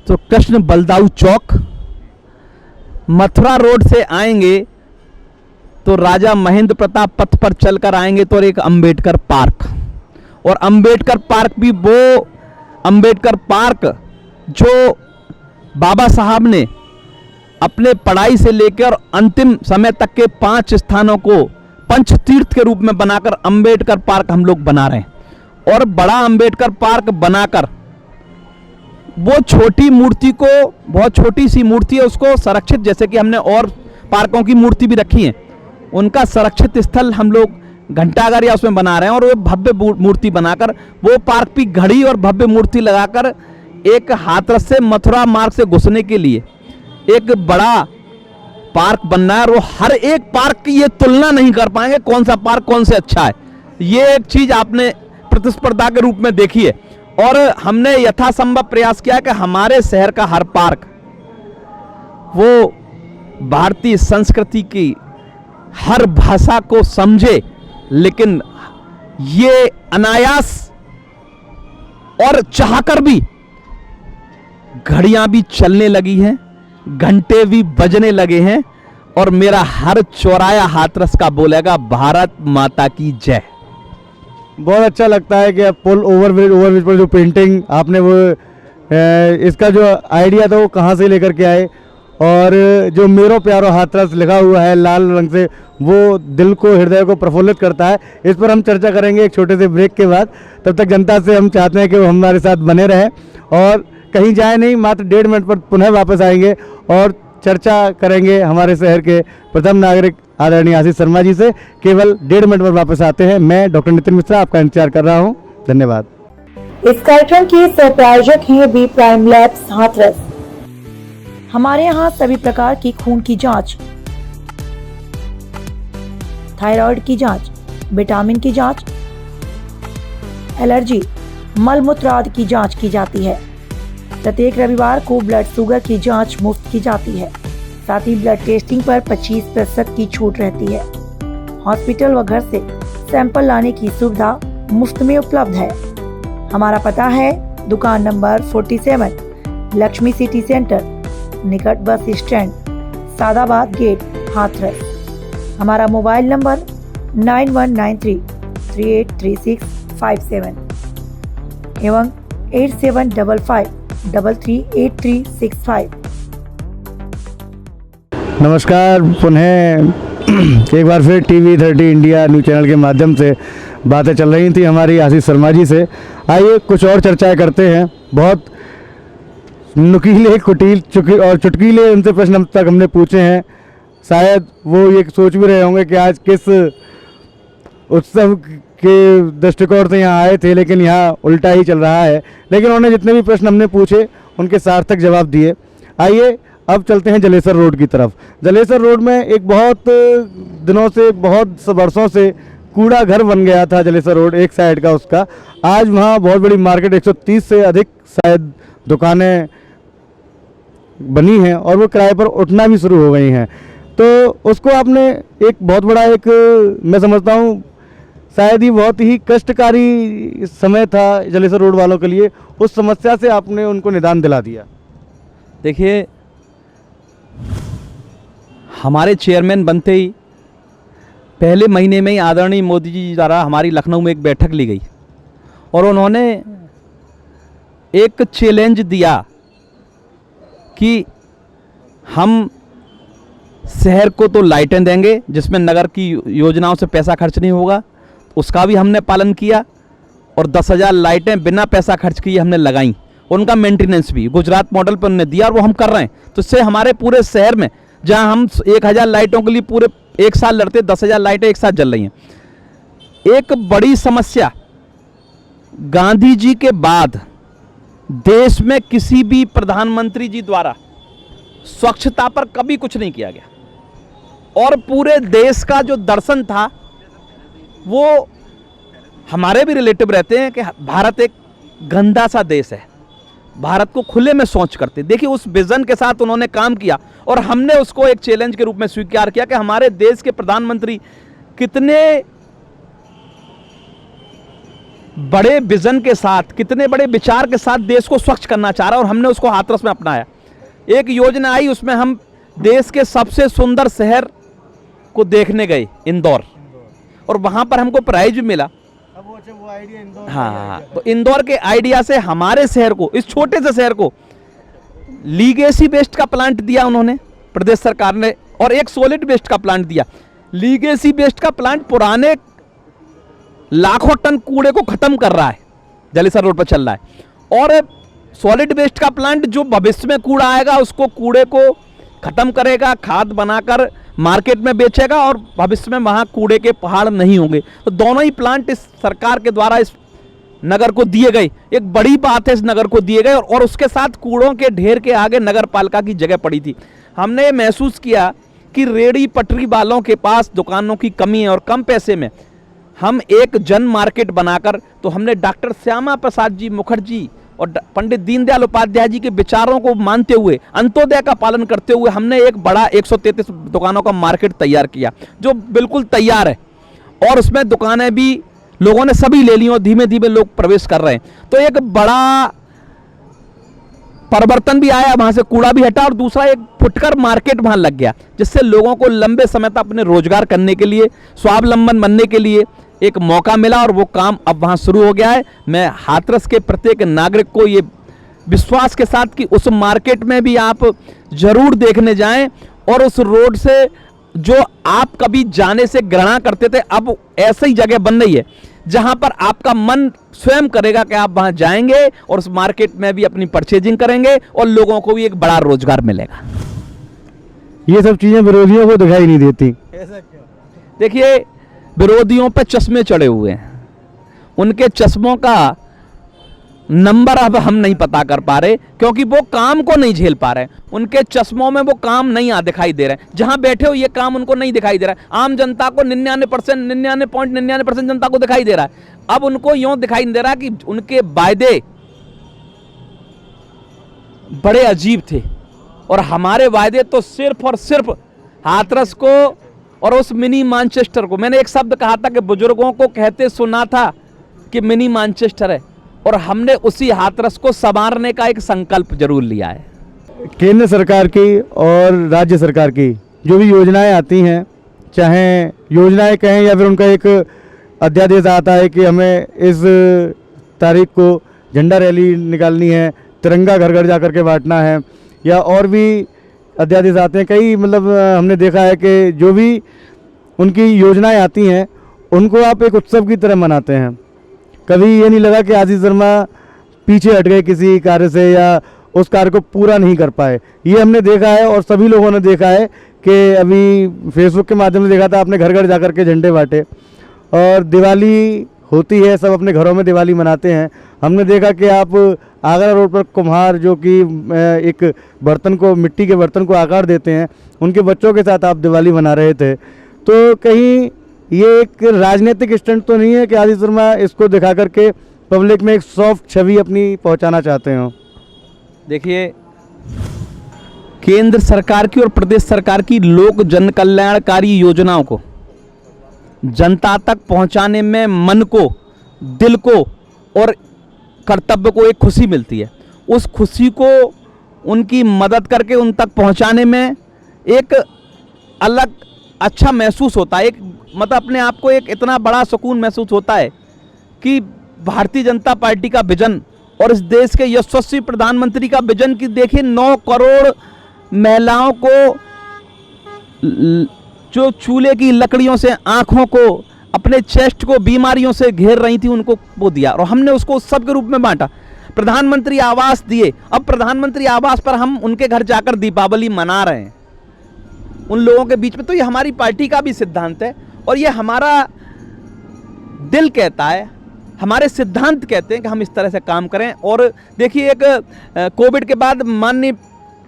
तो कृष्ण बलदाऊ चौक, मथुरा रोड से आएंगे तो राजा महेंद्र प्रताप पथ पर चलकर आएंगे तो एक अंबेडकर पार्क। और अंबेडकर पार्क भी वो अंबेडकर पार्क जो बाबा साहब ने अपने पढ़ाई से लेकर अंतिम समय तक के 5 स्थानों को पंचतीर्थ के रूप में बनाकर अंबेडकर पार्क हम लोग बना रहे हैं। और बड़ा अंबेडकर पार्क बनाकर वो छोटी मूर्ति को, बहुत छोटी सी मूर्ति है, उसको संरक्षित, जैसे कि हमने और पार्कों की मूर्ति भी रखी है, उनका संरक्षित स्थल हम लोग घंटाघर या उसमें बना रहे हैं। और वो भव्य मूर्ति बनाकर वो पार्क भी घड़ी और भव्य मूर्ति लगाकर एक हाथरस से मथुरा मार्ग से घुसने के लिए एक बड़ा पार्क बनना है। और वो हर एक पार्क की ये तुलना नहीं कर पाएंगे कौन सा पार्क कौन से अच्छा है। ये एक चीज आपने प्रतिस्पर्धा के रूप में देखी है और हमने यथासंभव प्रयास किया कि हमारे शहर का हर पार्क वो भारतीय संस्कृति की हर भाषा को समझे। लेकिन ये अनायास और चाहकर भी घड़ियां भी चलने लगी हैं, घंटे भी बजने लगे हैं और मेरा हर चौराया हाथरस का बोलेगा भारत माता की जय। बहुत अच्छा लगता है कि अब पुल ओवरब्रिज पर जो पेंटिंग आपने वो इसका जो आइडिया था वो कहाँ से लेकर के आए, और जो मेरो प्यारो हाथरस लिखा हुआ है लाल रंग से, वो दिल को, हृदय को प्रफुल्लित करता है। इस पर हम चर्चा करेंगे एक छोटे से ब्रेक के बाद। तब तक जनता से हम चाहते हैं कि वो हमारे साथ बने रहें और कहीं जाए नहीं, मात्र 1.5 मिनट पर पुनः वापस आएंगे और चर्चा करेंगे हमारे शहर के प्रथम नागरिक आदरणीय आशीष शर्मा जी से। केवल 1.5 मिनट पर वापस आते हैं। मैं डॉक्टर नितिन मिश्रा आपका इंतजार कर रहा हूँ। धन्यवाद। इस कार्यक्रम के सह प्रायोजक हैं बी प्राइम लैब्स हाथरस। हमारे यहाँ सभी प्रकार की खून की जांच, थायराइड की जांच, विटामिन की जांच, एलर्जी, मल मूत्र आदि की जांच की जाती है। प्रत्येक रविवार को ब्लड शुगर की जांच मुफ्त की जाती है। साथ ही ब्लड टेस्टिंग पर 25% की छूट रहती है। हॉस्पिटल व घर से सैंपल लाने की सुविधा मुफ्त में उपलब्ध है। हमारा पता है दुकान नंबर 47, लक्ष्मी सिटी सेंटर, निकट bus stand, Sadabad gate, Hathras. हमारा मोबाइल नंबर 9193383657 एवं 8755338365। नमस्कार, पुनः एक बार फिर टीवी 30 इंडिया न्यूज़ चैनल के माध्यम से बातें चल रही थी हमारी आशीष शर्मा जी से। आइए कुछ और चर्चाएं करते हैं। बहुत नुकीले कुटील और चुटकीले उनसे प्रश्न अब तक हमने पूछे हैं। शायद वो ये सोच भी रहे होंगे कि आज किस उत्सव के दृष्टिकोण से यहाँ आए थे, लेकिन यहाँ उल्टा ही चल रहा है। लेकिन उन्होंने जितने भी प्रश्न हमने पूछे उनके सार्थक जवाब दिए। आइए अब चलते हैं जलेसर रोड की तरफ। जलेसर रोड में एक बहुत दिनों से, बहुत वर्षों से कूड़ा घर बन गया था जलेसर रोड एक साइड का उसका। आज वहाँ बहुत बड़ी मार्केट, 130 से अधिक शायद दुकानें बनी हैं और वो किराए पर उठना भी शुरू हो गई हैं। तो उसको आपने एक बहुत बड़ा, एक मैं समझता हूँ शायद ही बहुत ही कष्टकारी समय था जलेसर रोड वालों के लिए। उस समस्या से आपने उनको निदान दिला दिया। देखिए, हमारे चेयरमैन बनते ही पहले महीने में ही आदरणीय मोदी जी द्वारा हमारी लखनऊ में एक बैठक ली गई और उन्होंने एक चैलेंज दिया कि हम शहर को तो लाइटें देंगे जिसमें नगर की योजनाओं से पैसा खर्च नहीं होगा, उसका भी हमने पालन किया और 10,000 लाइटें बिना पैसा खर्च किए हमने लगाई। उनका मेंटेनेंस भी गुजरात मॉडल पर उन्होंने दिया और वो हम कर रहे हैं। तो इससे हमारे पूरे शहर में, जहां हम 1,000 लाइटों के लिए पूरे एक साल लड़ते, 10,000 लाइटें एक साथ जल रही हैं। एक बड़ी समस्या, गांधी जी के बाद देश में किसी भी प्रधानमंत्री जी द्वारा स्वच्छता पर कभी कुछ नहीं किया गया और पूरे देश का जो दर्शन था वो हमारे भी रिलेटिव रहते हैं कि भारत एक गंदा सा देश है, भारत को खुले में शौच करते। देखिए, उस विजन के साथ उन्होंने काम किया और हमने उसको एक चैलेंज के रूप में स्वीकार किया कि हमारे देश के प्रधानमंत्री कितने बड़े विजन के साथ, कितने बड़े विचार के साथ देश को स्वच्छ करना चाह रहा है और हमने उसको हाथरस में अपनाया। एक योजना आई, उसमें हम देश के सबसे सुंदर शहर को देखने गए, इंदौर, और वहां पर हमको प्राइज भी मिला। वो आइडिया इंदौर, हाँ, तो इंदौर के आइडिया से हमारे शहर को, इस छोटे से शहर को लीगेसी वेस्ट का प्लांट दिया उन्होंने, प्रदेश सरकार ने, और एक सॉलिड वेस्ट का प्लांट दिया। लीगेसी वेस्ट का प्लांट पुराने लाखों टन कूड़े को खत्म कर रहा है, जलेसर रोड पर चल रहा है, और सॉलिड वेस्ट का प्लांट जो भविष्य में कूड़ा आएगा उसको, कूड़े को खत्म करेगा, खाद बनाकर मार्केट में बेचेगा और भविष्य में वहाँ कूड़े के पहाड़ नहीं होंगे। तो दोनों ही प्लांट इस सरकार के द्वारा इस नगर को दिए गए। एक बड़ी बात है, इस नगर को दिए गए और उसके साथ कूड़ों के ढेर के आगे नगर पालिका की जगह पड़ी थी। हमने ये महसूस किया कि रेड़ी पटरी वालों के पास दुकानों की कमी है और कम पैसे में हम एक जन मार्केट बनाकर, तो हमने डॉक्टर श्यामा प्रसाद जी मुखर्जी और पंडित दीनदयाल उपाध्याय जी के विचारों को मानते हुए, अंत्योदय का पालन करते हुए हमने एक बड़ा 133 दुकानों का मार्केट तैयार किया जो बिल्कुल तैयार है और उसमें दुकानें भी लोगों ने सभी ले ली और धीमे धीमे लोग प्रवेश कर रहे हैं। तो एक बड़ा परिवर्तन भी आया, वहां से कूड़ा भी हटा और दूसरा एक फुटकर मार्केट वहां लग गया, जिससे लोगों को लंबे समय तक अपने रोजगार करने के लिए, स्वावलंबन बनने के लिए एक मौका मिला और वो काम अब वहां शुरू हो गया है। मैं हाथरस के प्रत्येक नागरिक को ये विश्वास के साथ कि उस मार्केट में भी आप जरूर देखने जाएं और उस रोड से जो आप कभी जाने से घृणा करते थे, अब ऐसी जगह बन रही है जहां पर आपका मन स्वयं करेगा कि आप वहां जाएंगे और उस मार्केट में भी अपनी परचेजिंग करेंगे और लोगों को भी एक बड़ा रोजगार मिलेगा। ये सब चीज़ें विरोधियों को दिखाई नहीं देती। ऐसा क्यों? देखिए, विरोधियों पे चश्मे चढ़े हुए हैं, उनके चश्मों का नंबर अब हम नहीं पता कर पा रहे क्योंकि वो काम को नहीं झेल पा रहे। उनके चश्मों में वो काम नहीं दिखाई दे रहे, जहां बैठे हो ये काम उनको नहीं दिखाई दे रहा है। आम जनता को 99.99% जनता को दिखाई दे रहा है। अब उनको यूं दिखाई नहीं दे रहा कि उनके वायदे बड़े अजीब थे और हमारे वायदे तो सिर्फ और सिर्फ हाथरस को और उस मिनी मैनचेस्टर को मैंने एक शब्द कहा था कि बुजुर्गों को कहते सुना था कि मिनी मैनचेस्टर है, और हमने उसी हाथरस को संवारने का एक संकल्प जरूर लिया है। केंद्र सरकार की और राज्य सरकार की जो भी योजनाएं आती हैं, चाहे योजनाएं कहें या फिर उनका एक अध्यादेश आता है कि हमें इस तारीख को झंडा रैली निकालनी है, तिरंगा घर घर जा कर के बांटना है, या और भी अध्यादेश आते हैं कई, मतलब हमने देखा है कि जो भी उनकी योजनाएं आती हैं उनको आप एक उत्सव की तरह मनाते हैं। कभी ये नहीं लगा कि आशीष शर्मा पीछे हट गए किसी कार्य से या उस कार्य को पूरा नहीं कर पाए। ये हमने देखा है और सभी लोगों ने देखा है कि अभी फेसबुक के माध्यम से देखा था आपने घर घर जा कर के झंडे बांटे, और दिवाली होती है, सब अपने घरों में दिवाली मनाते हैं। हमने देखा कि आप आगरा रोड पर कुम्हार जो कि एक बर्तन को, मिट्टी के बर्तन को आकार देते हैं, उनके बच्चों के साथ आप दिवाली मना रहे थे। तो कहीं ये एक राजनीतिक स्टंट तो नहीं है कि आशीष शर्मा इसको दिखा करके पब्लिक में एक सॉफ्ट छवि अपनी पहुंचाना चाहते हो? देखिए, केंद्र सरकार की और प्रदेश सरकार की लोक जन कल्याणकारी योजनाओं को जनता तक पहुंचाने में मन को, दिल को और कर्तव्य को एक खुशी मिलती है। उस खुशी को उनकी मदद करके उन तक पहुंचाने में एक अलग अच्छा महसूस होता है। एक मतलब अपने आप को एक इतना बड़ा सुकून महसूस होता है कि भारतीय जनता पार्टी का विजन और इस देश के यशस्वी प्रधानमंत्री का विजन की देखिए, 9 करोड़ महिलाओं को जो चूल्हे की लकड़ियों से आंखों को, अपने चेस्ट को बीमारियों से घेर रही थी, उनको वो दिया और हमने उसको उत्सव के रूप में बांटा। प्रधानमंत्री आवास दिए, अब प्रधानमंत्री आवास पर हम उनके घर जाकर दीपावली मना रहे हैं उन लोगों के बीच में। तो ये हमारी पार्टी का भी सिद्धांत है और ये हमारा दिल कहता है, हमारे सिद्धांत कहते हैं कि हम इस तरह से काम करें। और देखिए, एक कोविड के बाद माननीय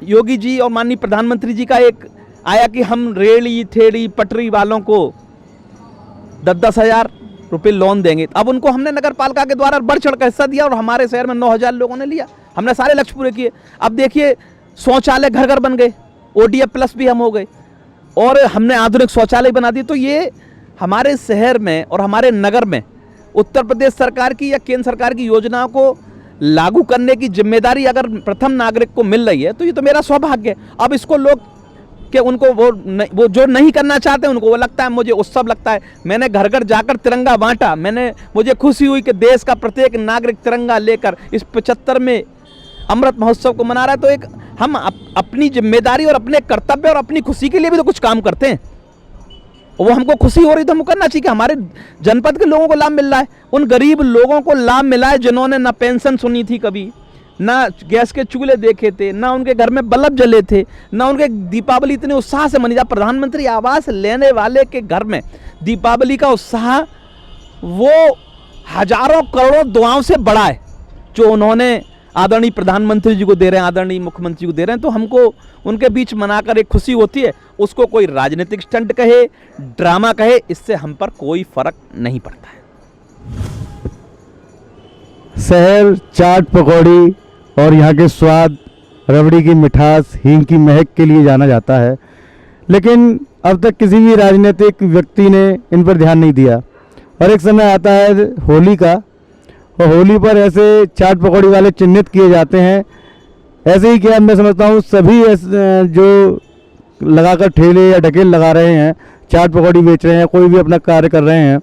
योगी जी और माननीय प्रधानमंत्री जी का एक आया कि हम रेड़ी ठेड़ी पटरी वालों को 10-10 हज़ार रुपये लोन देंगे। अब उनको हमने नगर पालिका के द्वारा बढ़ चढ़ का हिस्सा दिया और हमारे शहर में 9,000 लोगों ने लिया। हमने सारे लक्ष्य पूरे किए। अब देखिए, शौचालय घर घर बन गए, ODF प्लस भी हम हो गए और हमने आधुनिक शौचालय बना दिए। तो ये हमारे शहर में और हमारे नगर में उत्तर प्रदेश सरकार की या केंद्र सरकार की योजनाओं को लागू करने की जिम्मेदारी अगर प्रथम नागरिक को मिल रही है तो ये तो मेरा सौभाग्य है। अब इसको लोग कि उनको वो जो नहीं करना चाहते उनको वो लगता है, मुझे उत्सव लगता है। मैंने घर घर जाकर तिरंगा बांटा, मुझे खुशी हुई कि देश का प्रत्येक नागरिक तिरंगा लेकर इस 75वें अमृत महोत्सव को मना रहा है। तो एक हम अपनी जिम्मेदारी और अपने कर्तव्य और अपनी खुशी के लिए भी तो कुछ काम करते हैं। वो हमको खुशी हो रही तो हमको करना चाहिए कि हमारे जनपद के लोगों को लाभ मिल रहा है। उन गरीब लोगों को लाभ मिला है जिन्होंने ना पेंशन सुनी थी कभी, ना गैस के चूल्हे देखे थे, ना उनके घर में बल्ब जले थे, ना उनके दीपावली इतने उत्साह से मनी जा। प्रधानमंत्री आवास लेने वाले के घर में दीपावली का उत्साह वो हजारों करोड़ों दुआओं से बड़ा है जो उन्होंने आदरणीय प्रधानमंत्री जी को दे रहे हैं, आदरणीय मुख्यमंत्री को दे रहे हैं। तो हमको उनके बीच मनाकर एक खुशी होती है। उसको कोई राजनीतिक स्टंट कहे, ड्रामा कहे, इससे हम पर कोई फर्क नहीं पड़ता है। शहर चाट पकौड़ी और यहाँ के स्वाद, रबड़ी की मिठास, हींग की महक के लिए जाना जाता है, लेकिन अब तक किसी भी राजनीतिक व्यक्ति ने इन पर ध्यान नहीं दिया। और एक समय आता है होली का, और होली पर ऐसे चाट पकौड़ी वाले चिन्हित किए जाते हैं। ऐसे ही क्या मैं समझता हूँ सभी जो लगाकर ठेले या ढकेल लगा रहे हैं, चाट पकौड़ी बेच रहे हैं, कोई भी अपना कार्य कर रहे हैं,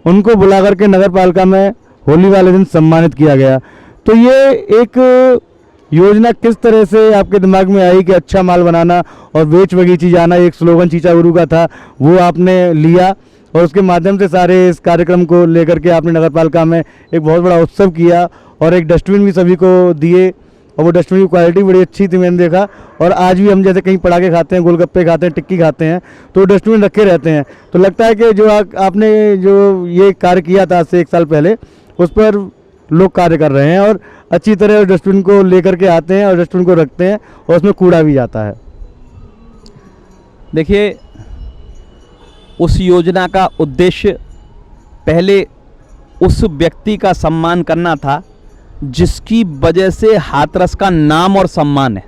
उनको बुला करके नगर पालिका में होली वाले दिन सम्मानित किया गया। तो ये एक योजना किस तरह से आपके दिमाग में आई कि अच्छा माल बनाना और बेच बगीची जाना, एक स्लोगन चीचा गुरु का था, वो आपने लिया और उसके माध्यम से सारे इस कार्यक्रम को लेकर के आपने नगर पालिका में एक बहुत बड़ा उत्सव किया और एक डस्टबिन भी सभी को दिए और वो डस्टबिन की क्वालिटी बड़ी अच्छी थी, मैंने देखा। और आज भी हम जैसे कहीं पटाखे खाते हैं, गोलगप्पे खाते हैं, टिक्की खाते हैं, तो डस्टबिन रखे रहते हैं। तो लगता है कि जो आपने जो ये कार्य किया था आज से 1 साल पहले, उस पर लोग कार्य कर रहे हैं और अच्छी तरह डस्टबिन को लेकर के आते हैं और डस्टबिन को रखते हैं और उसमें कूड़ा भी जाता है। देखिए, उस योजना का उद्देश्य पहले उस व्यक्ति का सम्मान करना था जिसकी वजह से हाथरस का नाम और सम्मान है।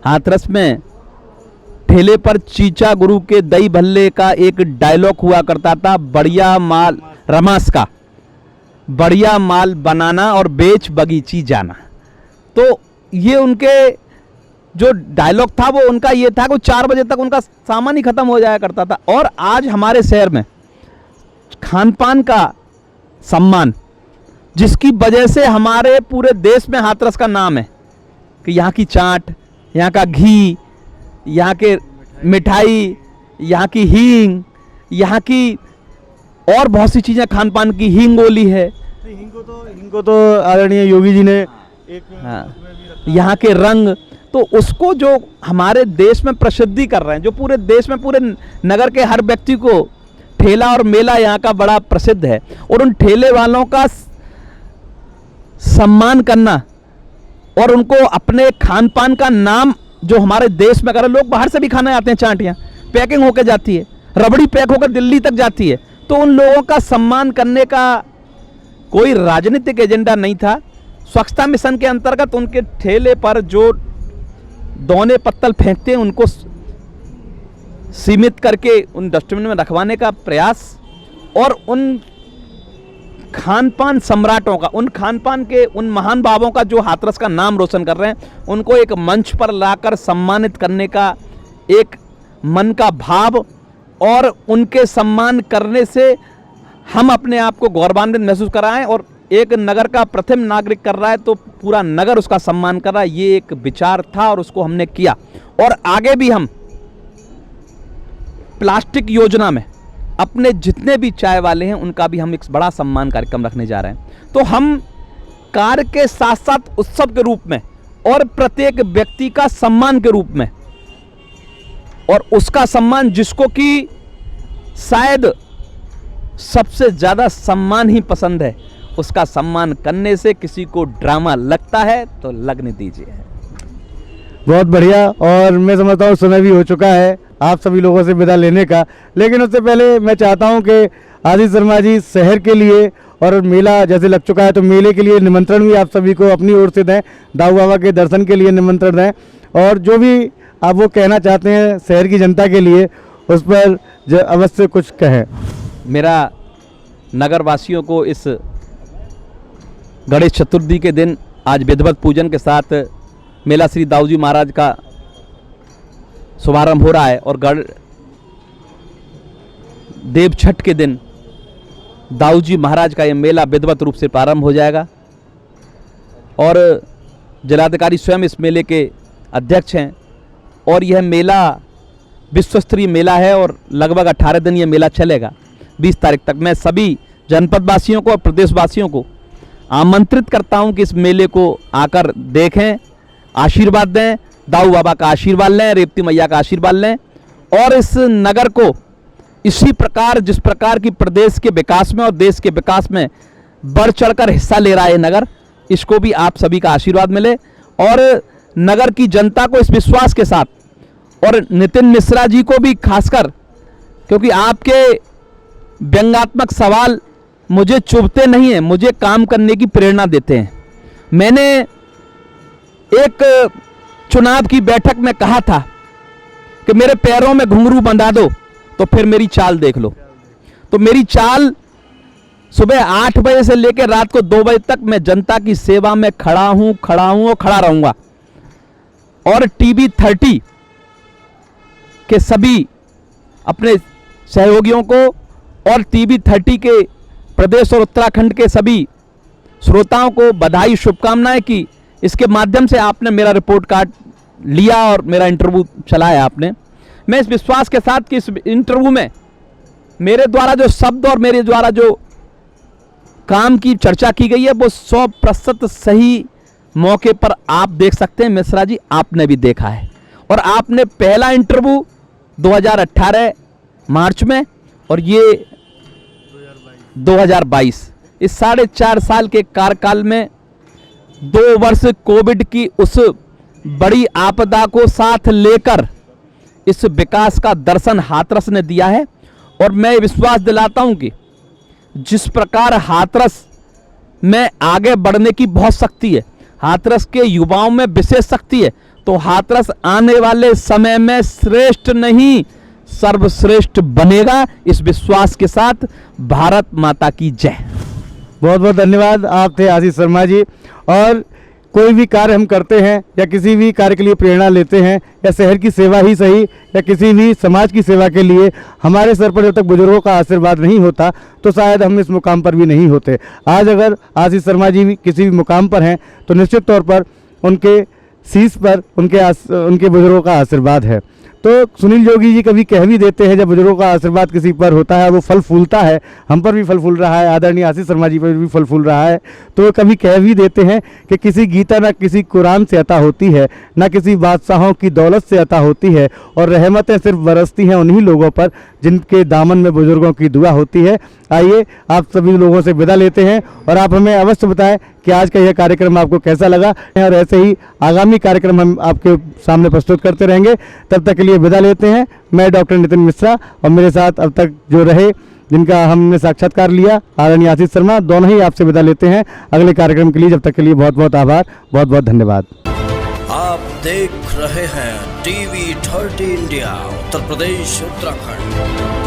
हाथरस में ठेले पर चीचा गुरु के दही भल्ले का एक डायलॉग हुआ करता था, बढ़िया माल रमास का, बढ़िया माल बनाना और बेच बगीची जाना। तो ये उनके जो डायलॉग था वो उनका ये था कि 4 बजे तक उनका सामान ही खत्म हो जाया करता था। और आज हमारे शहर में खान पान का सम्मान, जिसकी वजह से हमारे पूरे देश में हाथरस का नाम है कि यहाँ की चाट, यहाँ का घी, यहाँ के मिठाई, यहाँ की हींग, यहाँ की और बहुत सी चीज़ें खान पान की, हींगोली है। इनको तो आदरणीय योगी जी ने एक यहाँ के रंग, तो उसको जो हमारे देश में प्रसिद्धि कर रहे हैं, जो पूरे देश में पूरे नगर के हर व्यक्ति को ठेला और मेला यहाँ का बड़ा प्रसिद्ध है। और उन ठेले वालों का सम्मान करना और उनको अपने खान पान का नाम जो हमारे देश में कर, लोग बाहर से भी खाने आते हैं, चाटियाँ पैकिंग होकर जाती है, रबड़ी पैक होकर दिल्ली तक जाती है। तो उन लोगों का सम्मान करने का कोई राजनीतिक एजेंडा नहीं था। स्वच्छता मिशन के अंतर्गत उनके ठेले पर जो दौने पत्तल फेंकते हैं उनको सीमित करके उन डस्टबिन में रखवाने का प्रयास, और उन खान पान सम्राटों का, उन खान पान के उन महान बाबों का जो हाथरस का नाम रोशन कर रहे हैं, उनको एक मंच पर लाकर सम्मानित करने का एक मन का भाव, और उनके सम्मान करने से हम अपने आप को गौरवान्वित महसूस कराएं। और एक नगर का प्रथम नागरिक कर रहा है तो पूरा नगर उसका सम्मान कर रहा है, ये एक विचार था और उसको हमने किया। और आगे भी हम प्लास्टिक योजना में अपने जितने भी चाय वाले हैं उनका भी हम एक बड़ा सम्मान कार्यक्रम रखने जा रहे हैं। तो हम कार्य के साथ साथ उत्सव के रूप में और प्रत्येक व्यक्ति का सम्मान के रूप में, और उसका सम्मान जिसको कि शायद सबसे ज़्यादा सम्मान ही पसंद है, उसका सम्मान करने से किसी को ड्रामा लगता है तो लगने दीजिए। बहुत बढ़िया। और मैं समझता हूँ समय भी हो चुका है आप सभी लोगों से विदा लेने का, लेकिन उससे पहले मैं चाहता हूँ कि आशीष शर्मा जी शहर के लिए, और मेला जैसे लग चुका है तो मेले के लिए निमंत्रण भी आप सभी को अपनी ओर से दें, दाऊ बाबा के दर्शन के लिए निमंत्रण दें, और जो भी आप वो कहना चाहते हैं शहर की जनता के लिए उस पर अवश्य कुछ कहें। मेरा नगर वासियों को इस गणेश चतुर्थी के दिन आज विधिवत पूजन के साथ मेला श्री दाऊजी महाराज का शुभारंभ हो रहा है, और देव छठ के दिन दाऊजी महाराज का यह मेला विधिवत रूप से प्रारंभ हो जाएगा। और जिलाधिकारी स्वयं इस मेले के अध्यक्ष हैं, और यह मेला विश्व स्तरीय मेला है और लगभग 18 दिन यह मेला चलेगा, 20 तारीख तक। मैं सभी जनपद वासियों को और प्रदेशवासियों को आमंत्रित करता हूं कि इस मेले को आकर देखें, आशीर्वाद दें, दाऊ बाबा का आशीर्वाद लें, रेवती मैया का आशीर्वाद लें, और इस नगर को इसी प्रकार, जिस प्रकार की प्रदेश के विकास में और देश के विकास में बढ़ चढ़कर हिस्सा ले रहा है नगर, इसको भी आप सभी का आशीर्वाद मिले। और नगर की जनता को इस विश्वास के साथ, और नितिन मिश्रा जी को भी खासकर, क्योंकि आपके व्यंग्यात्मक सवाल मुझे चुभते नहीं हैं, मुझे काम करने की प्रेरणा देते हैं। मैंने एक चुनाव की बैठक में कहा था कि मेरे पैरों में घुंघरू बंधा दो तो फिर मेरी चाल देख लो। तो मेरी चाल सुबह 8 बजे से लेकर रात को 2 बजे तक मैं जनता की सेवा में खड़ा हूं और खड़ा रहूंगा। और टीवी 30 के सभी अपने सहयोगियों को और टीवी 30 के प्रदेश और उत्तराखंड के सभी श्रोताओं को बधाई, शुभकामनाएं कि इसके माध्यम से आपने मेरा रिपोर्ट कार्ड लिया और मेरा इंटरव्यू चलाया आपने। मैं इस विश्वास के साथ कि इस इंटरव्यू में मेरे द्वारा जो शब्द और मेरे द्वारा जो काम की चर्चा की गई है वो 100% सही मौके पर आप देख सकते हैं। मिश्रा जी, आपने भी देखा है, और आपने पहला इंटरव्यू 2018 मार्च में और ये 2022, इस 4.5 साल के कार्यकाल में 2 वर्ष कोविड की उस बड़ी आपदा को साथ लेकर इस विकास का दर्शन हाथरस ने दिया है। और मैं विश्वास दिलाता हूं कि जिस प्रकार हाथरस में आगे बढ़ने की बहुत शक्ति है, हाथरस के युवाओं में विशेष शक्ति है, तो हाथरस आने वाले समय में श्रेष्ठ नहीं सर्वश्रेष्ठ बनेगा। इस विश्वास के साथ भारत माता की जय। बहुत बहुत धन्यवाद। आप थे आशीष शर्मा जी। और कोई भी कार्य हम करते हैं या किसी भी कार्य के लिए प्रेरणा लेते हैं या शहर की सेवा ही सही या किसी भी समाज की सेवा के लिए हमारे सर पर जब तक बुजुर्गों का आशीर्वाद नहीं होता तो शायद हम इस मुकाम पर भी नहीं होते। आज अगर आशीष शर्मा जी भी किसी भी मुकाम पर हैं तो निश्चित तौर पर उनके शीश पर उनके बुजुर्गों का आशीर्वाद है। तो सुनील जोगी जी कभी कह भी देते हैं जब बुजुर्गों का आशीर्वाद किसी पर होता है वो फल फूलता है। हम पर भी फल फूल रहा है, आदरणीय आशीष शर्मा जी पर भी फल फूल रहा है। तो कभी कह भी देते हैं कि किसी गीता ना किसी कुरान से अता होती है, ना किसी बादशाहों की दौलत से अता होती है, और रहमतें सिर्फ बरसती हैं उन्हीं लोगों पर जिनके दामन में बुजुर्गों की दुआ होती है। आइए आप सभी लोगों से विदा लेते हैं और आप हमें अवश्य बताएं कि आज का यह कार्यक्रम आपको कैसा लगा, और ऐसे ही आगामी कार्यक्रम हम आपके सामने प्रस्तुत करते रहेंगे। तब तक के लिए विदा लेते हैं। मैं डॉक्टर नितिन मिश्रा और मेरे साथ अब तक जो रहे जिनका हमने साक्षात्कार लिया आदरणीय आशीष शर्मा, दोनों ही आपसे विदा लेते हैं अगले कार्यक्रम के लिए। जब तक के लिए बहुत बहुत आभार, बहुत बहुत धन्यवाद। आप देख रहे हैं टीवी 30 इंडिया, उत्तर प्रदेश उत्तराखंड।